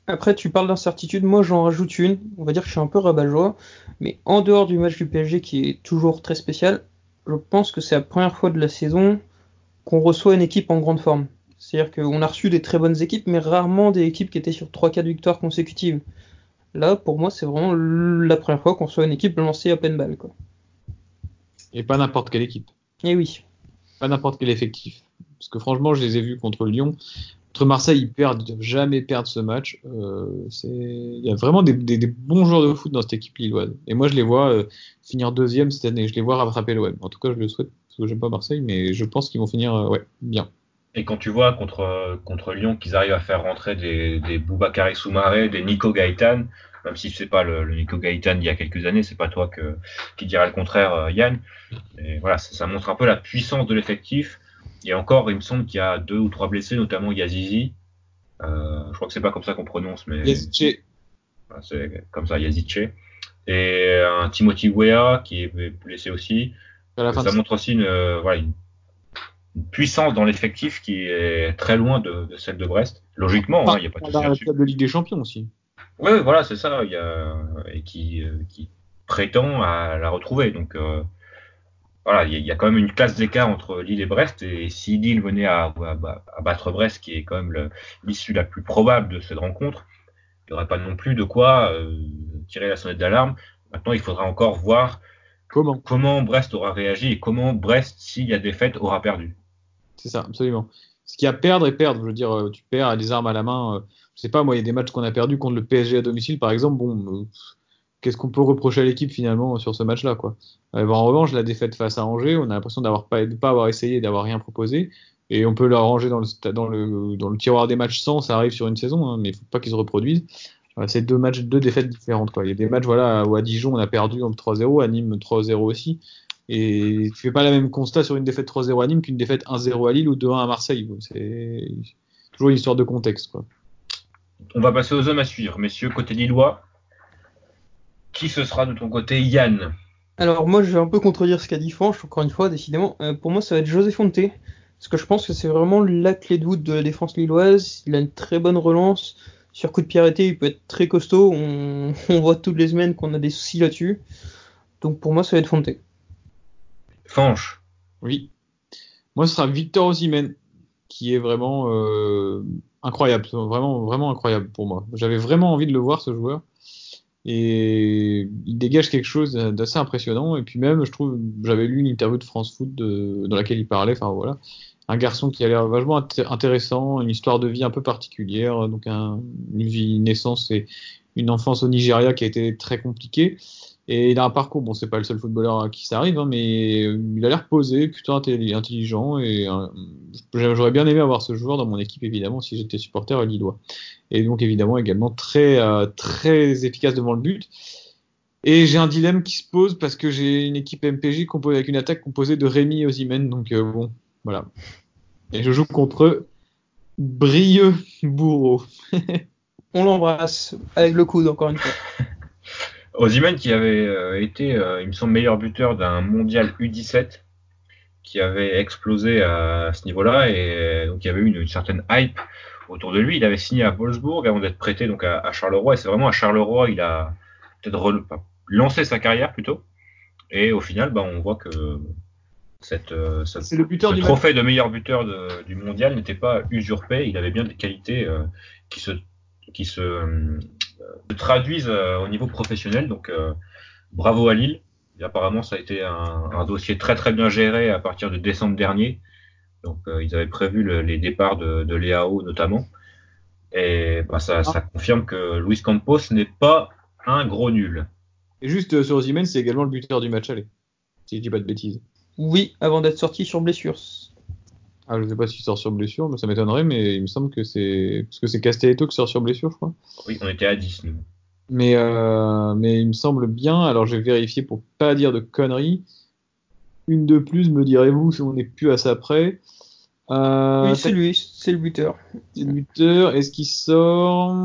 Après, tu parles d'incertitude, moi j'en rajoute une. On va dire que je suis un peu rabat-joie, mais en dehors du match du PSG qui est toujours très spécial, je pense que c'est la première fois de la saison qu'on reçoit une équipe en grande forme. C'est-à-dire qu'on a reçu des très bonnes équipes, mais rarement des équipes qui étaient sur 3-4 victoires consécutives. Là, pour moi, c'est vraiment la première fois qu'on reçoit une équipe lancée à pleine balle, quoi. Et pas n'importe quelle équipe. Et oui. Pas n'importe quel effectif. Parce que franchement, je les ai vus contre Lyon. Contre Marseille, ils doivent jamais perdre ce match. Il y a vraiment des bons joueurs de foot dans cette équipe lilloise. Et moi, je les vois finir deuxième cette année. Je les vois rattraper l'OM. En tout cas, je le souhaite parce que j'aime pas Marseille, mais je pense qu'ils vont finir bien. Et quand tu vois contre Lyon qu'ils arrivent à faire rentrer des Boubakary Soumaré, des Nico Gaëtan, même si c'est pas le Nico Gaëtan d'il y a quelques années, c'est pas toi qui dirais le contraire, Yann. Et voilà, ça montre un peu la puissance de l'effectif. Et encore, il me semble qu'il y a 2 ou 3 blessés, notamment Yazici. Je crois que c'est pas comme ça qu'on prononce, mais Yazici. Voilà, c'est comme ça, Yazici. Et un Timothy Weah qui est blessé aussi. Ça montre aussi une puissance dans l'effectif qui est très loin de celle de Brest. Logiquement, il n'y a pas de souci là-dessus. La de Ligue des Champions aussi. Oui, voilà, c'est ça. Et qui prétend à la retrouver. Donc voilà, il y a quand même une classe d'écart entre Lille et Brest. Et si Lille venait à battre Brest, qui est quand même l'issue la plus probable de cette rencontre, il n'y aurait pas non plus de quoi tirer la sonnette d'alarme. Maintenant, il faudra encore voir comment Brest aura réagi et comment Brest, s'il y a défaite, aura perdu. C'est ça, absolument. Ce qu'il y a perdre et perdre, je veux dire, tu perds les armes à la main. Je sais pas, moi, il y a des matchs qu'on a perdus contre le PSG à domicile, par exemple. Bon, qu'est-ce qu'on peut reprocher à l'équipe finalement sur ce match-là, quoi. En revanche, la défaite face à Angers, on a l'impression de pas avoir essayé, d'avoir rien proposé, et on peut la ranger dans le tiroir des matchs sans, ça arrive sur une saison, hein, mais il faut pas qu'ils se reproduisent. C'est deux défaites différentes, quoi. Il y a des matchs, voilà, où à Dijon on a perdu 3-0, à Nîmes 3-0 aussi. Et tu fais pas la même constat sur une défaite 3-0 à Nîmes qu'une défaite 1-0 à Lille ou 2-1 à Marseille. C'est toujours une histoire de contexte, quoi. On va passer aux hommes à suivre. Messieurs, côté lillois, qui ce sera de ton côté, Yann? Alors moi, je vais un peu contredire ce qu'a dit Fanch, encore une fois, décidément. Pour moi, ça va être José Fonte, parce que je pense que c'est vraiment la clé de voûte de la défense lilloise. Il a une très bonne relance. Sur coup de pied arrêté, il peut être très costaud. On voit toutes les semaines qu'on a des soucis là-dessus. Donc pour moi, ça va être Fonte. Fanch. Oui. Moi, ce sera Victor Osimhen, qui est vraiment incroyable, vraiment, vraiment incroyable pour moi. J'avais vraiment envie de le voir, ce joueur. Et il dégage quelque chose d'assez impressionnant. Et puis même, je trouve, j'avais lu une interview de France Foot dans laquelle il parlait. Enfin voilà, un garçon qui a l'air vachement intéressant, une histoire de vie un peu particulière, donc une vie, une naissance et une enfance au Nigeria qui a été très compliquée. Et il a un parcours, bon, c'est pas le seul footballeur à qui ça arrive, hein, mais il a l'air posé, plutôt intelligent. Et j'aurais bien aimé avoir ce joueur dans mon équipe, évidemment, si j'étais supporter lillois. Et donc, évidemment, également très, très efficace devant le but. Et j'ai un dilemme qui se pose parce que j'ai une équipe MPJ avec une attaque composée de Rémi et Osimhen. Donc, bon, voilà. Et je joue contre Brieux Bourreau. On l'embrasse, avec le coude, encore une fois. Osimhen qui avait été, il me semble, meilleur buteur d'un mondial U17 qui avait explosé à ce niveau-là et donc il y avait eu une certaine hype autour de lui. Il avait signé à Wolfsburg avant d'être prêté donc à Charleroi et c'est vraiment à Charleroi il a peut-être lancé sa carrière plutôt et au final on voit que c'est le buteur ce trophée de meilleur buteur du mondial n'était pas usurpé. Il avait bien des qualités qui se traduisent au niveau professionnel. Donc bravo à Lille. Et apparemment ça a été un dossier très très bien géré à partir de décembre dernier. Donc ils avaient prévu les départs de Leao notamment. Et ça confirme que Luis Campos n'est pas un gros nul. Et juste sur Osimhen, c'est également le buteur du match aller, si je dis pas de bêtises. Oui, avant d'être sorti sur blessure. Ah, je sais pas s'il sort sur blessure, mais ça m'étonnerait, mais il me semble que c'est... Parce que c'est Castelletto qui sort sur blessure, je crois. Oui, on était à 10, nous. Mais il me semble bien, alors j'ai vérifié pour pas dire de conneries. Une de plus, me direz-vous, si on n'est plus à ça près. Oui, c'est lui, c'est le buteur. C'est le buteur, est-ce qu'il sort?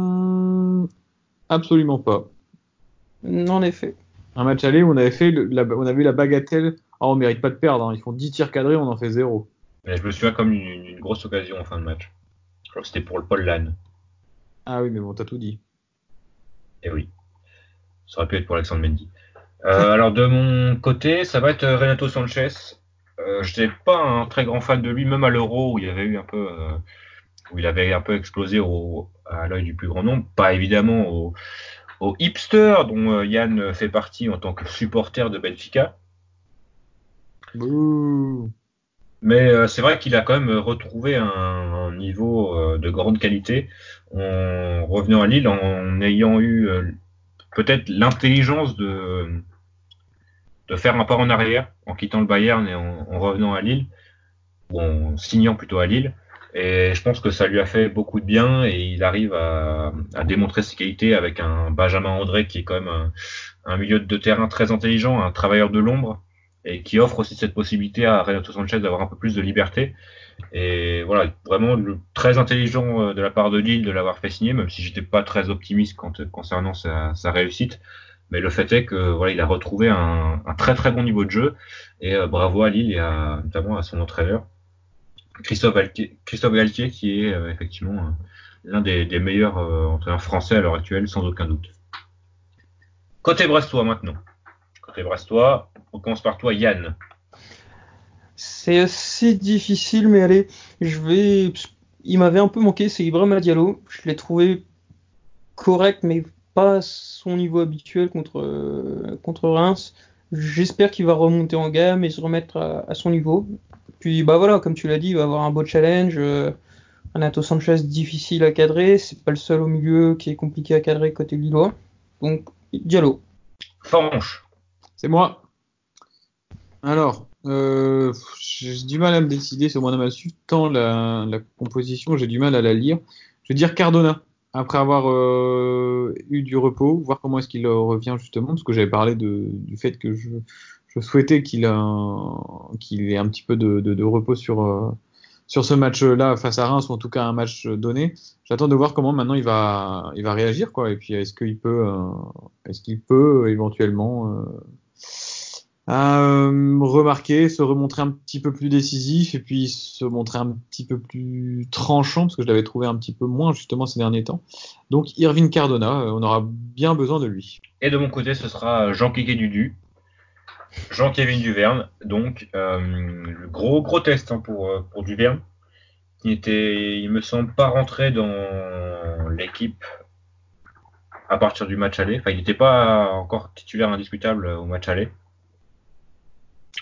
Absolument pas. En effet. Un match aller où on avait fait on avait eu la bagatelle. Ah, on mérite pas de perdre, hein. Ils font 10 tirs cadrés, on en fait 0. Mais je me souviens comme une grosse occasion en fin de match. Je crois que c'était pour le Paul Lannes. Ah oui, mais bon, t'as tout dit. Et oui. Ça aurait pu être pour Alexandre Mendy. Alors de mon côté, ça va être Renato Sanchez. Je n'étais pas un très grand fan de lui, même à l'Euro où il avait eu un peu, où il avait un peu explosé à l'œil du plus grand nombre. Pas évidemment aux hipsters dont Yann fait partie en tant que supporter de Benfica. Bouh. Mais c'est vrai qu'il a quand même retrouvé un niveau de grande qualité en revenant à Lille, en ayant eu peut-être l'intelligence de faire un pas en arrière en quittant le Bayern et en revenant à Lille, ou en signant plutôt à Lille. Et je pense que ça lui a fait beaucoup de bien et il arrive à démontrer ses qualités avec un Benjamin André qui est quand même un milieu de terrain très intelligent, un travailleur de l'ombre et qui offre aussi cette possibilité à Renato Sanchez d'avoir un peu plus de liberté. Et voilà, vraiment très intelligent de la part de Lille de l'avoir fait signer, même si j'étais pas très optimiste concernant sa réussite. Mais le fait est que voilà, il a retrouvé un très très bon niveau de jeu et bravo à Lille et notamment à son entraîneur Christophe Galtier qui est effectivement l'un des meilleurs entraîneurs français à l'heure actuelle sans aucun doute. Côté brestois maintenant. Côté brestois, on commence par toi Yann. C'est assez difficile, mais allez, il m'avait un peu manqué, c'est Ibrahima Diallo. Je l'ai trouvé correct, mais pas à son niveau habituel contre Reims. J'espère qu'il va remonter en gamme et se remettre à son niveau. Puis voilà, comme tu l'as dit, il va avoir un beau challenge. Renato Sanchez difficile à cadrer, c'est pas le seul au milieu qui est compliqué à cadrer côté lillois. Donc Diallo. Fanch. C'est moi. Alors, j'ai du mal à me décider sur mon homme à suivre, tant la composition, j'ai du mal à la lire. Je vais dire Cardona, après avoir eu du repos, voir comment est-ce qu'il revient justement, parce que j'avais parlé du fait que je souhaitais qu'il ait un petit peu de repos sur ce match-là face à Reims, ou en tout cas un match donné. J'attends de voir comment maintenant il va réagir, quoi. Et puis est-ce qu'il peut éventuellement remarquer, se remontrer un petit peu plus décisif et puis se montrer un petit peu plus tranchant parce que je l'avais trouvé un petit peu moins justement ces derniers temps. Donc Irving Cardona, on aura bien besoin de lui. Et de mon côté, ce sera Jean-Kéké Dudu, Jean-Kévin Duverne. Donc le gros test pour Duverne, qui était, il me semble, pas rentré dans l'équipe à partir du match aller. Enfin, il n'était pas encore titulaire indiscutable au match aller.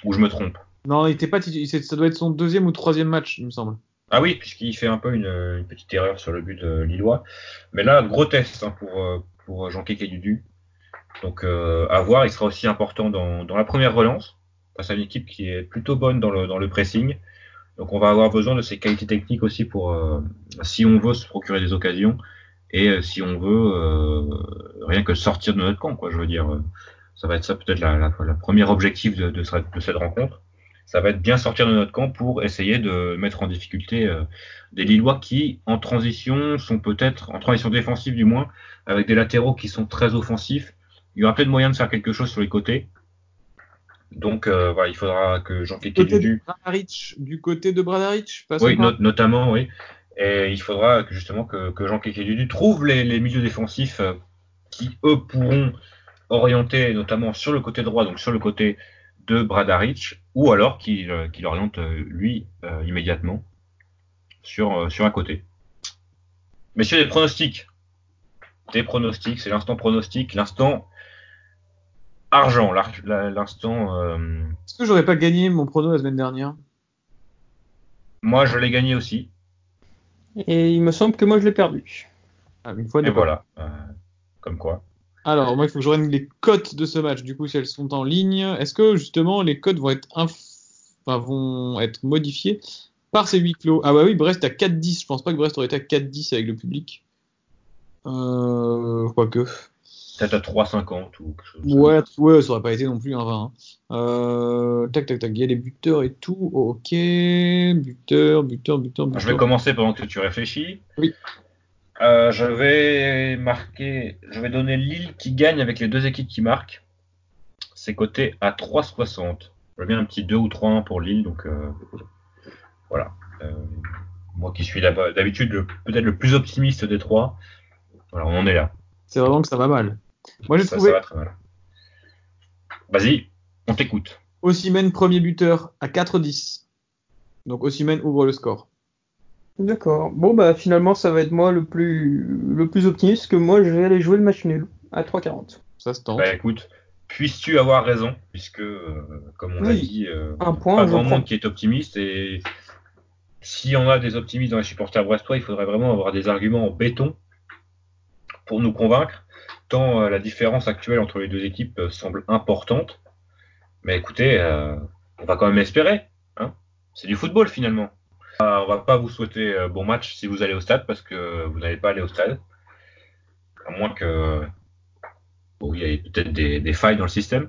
Ou je me trompe? Non, il était pas ça doit être son 2e ou 3e match, il me semble. Ah oui, puisqu'il fait un peu une petite erreur sur le but lillois. Mais là, gros test pour Jean-Kéké Dudu. Donc à voir, il sera aussi important dans la première relance, face à une équipe qui est plutôt bonne dans le pressing. Donc on va avoir besoin de ses qualités techniques aussi pour si on veut se procurer des occasions et si on veut rien que sortir de notre camp, quoi. Je veux dire, ça va être ça peut-être la premier objectif de cette rencontre. Ça va être bien sortir de notre camp pour essayer de mettre en difficulté des Lillois qui, en transition, sont peut-être, en transition défensive du moins, avec des latéraux qui sont très offensifs. Il y aura peut-être moyen de faire quelque chose sur les côtés. Donc voilà, il faudra que Jean-Kéké Dudu... Du côté de Bradaric, oui, notamment, oui. Et il faudra que justement que Jean-Kéké Dudu trouve les milieux défensifs qui, eux, pourront orienter notamment sur le côté droit, donc sur le côté de Bradaric, ou alors qu'il oriente lui immédiatement sur un côté. Messieurs, des pronostics. C'est l'instant pronostic, l'instant argent, l'instant... Est-ce que j'aurais pas gagné mon prono la semaine dernière? Moi, je l'ai gagné aussi. Et il me semble que moi, je l'ai perdu. Une fois. Et voilà, comme quoi. Alors, moi, il faut que je regarde les cotes de ce match, du coup, si elles sont en ligne. Est-ce que, justement, les cotes vont être modifiées par ces huis clos? Ah bah oui, Brest à 4-10. Je pense pas que Brest aurait été à 4-10 avec le public. Quoique. Peut-être à 3,50 ou quelque chose. Ouais, ça aurait pas été non plus un 20. Tac, il y a les buteurs et tout. Ok, buteur. Je vais commencer pendant que tu réfléchis. Oui. Je vais donner Lille qui gagne avec les deux équipes qui marquent. C'est coté à 3,60. J'aime bien un petit 2 ou 3-1 pour Lille, donc voilà. Moi qui suis d'habitude peut-être le plus optimiste des trois, voilà, on en est là. C'est vraiment que ça va mal. Moi j'ai trouvé. Ça va très mal. Vas-y, on t'écoute. Osimhen premier buteur à 4-10. Donc Osimhen ouvre le score. D'accord. Bon bah finalement ça va être moi le plus optimiste, que moi je vais aller jouer le match nul à 3,40. Ça se tente. Bah écoute, puisses-tu avoir raison, puisque comme on l'a dit, un point, pas grand monde qui est optimiste, et si on a des optimistes dans les supporters brestois, il faudrait vraiment avoir des arguments en béton pour nous convaincre, tant la différence actuelle entre les deux équipes semble importante. Mais écoutez, on va quand même espérer, hein. C'est du football finalement. On va pas vous souhaiter bon match si vous allez au stade, parce que vous n'allez pas aller au stade, à moins que il y ait peut-être des failles dans le système.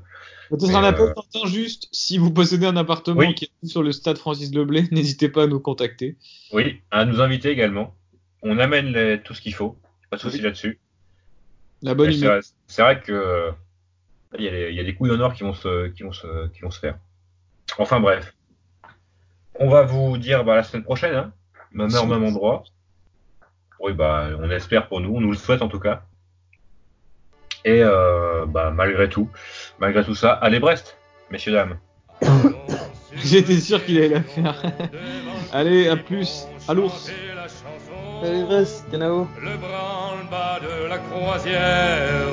Ce sera un appel juste. Si vous possédez un appartement qui est sur le stade Francis Leblay, n'hésitez pas à nous contacter. Oui, à nous inviter également. On amène tout ce qu'il faut, pas de souci là-dessus. La bonne idée. C'est vrai que il y a des couilles en or qui vont se faire. Enfin bref. On va vous dire la semaine prochaine, hein, même heure, même endroit. Oui, on espère pour nous, on nous le souhaite en tout cas. Et malgré tout ça, allez Brest, messieurs dames. J'étais sûr qu'il allait la faire. Allez, à plus, à l'ours. Allez Brest, Canao. Le branle-bas de la croisière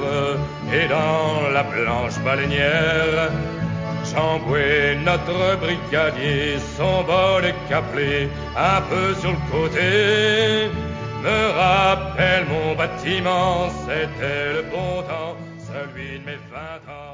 et dans la planche baleinière. Jean-Boué, notre brigadier, son bol est caplé un peu sur le côté. Me rappelle mon bâtiment, c'était le bon temps, celui de mes 20 ans.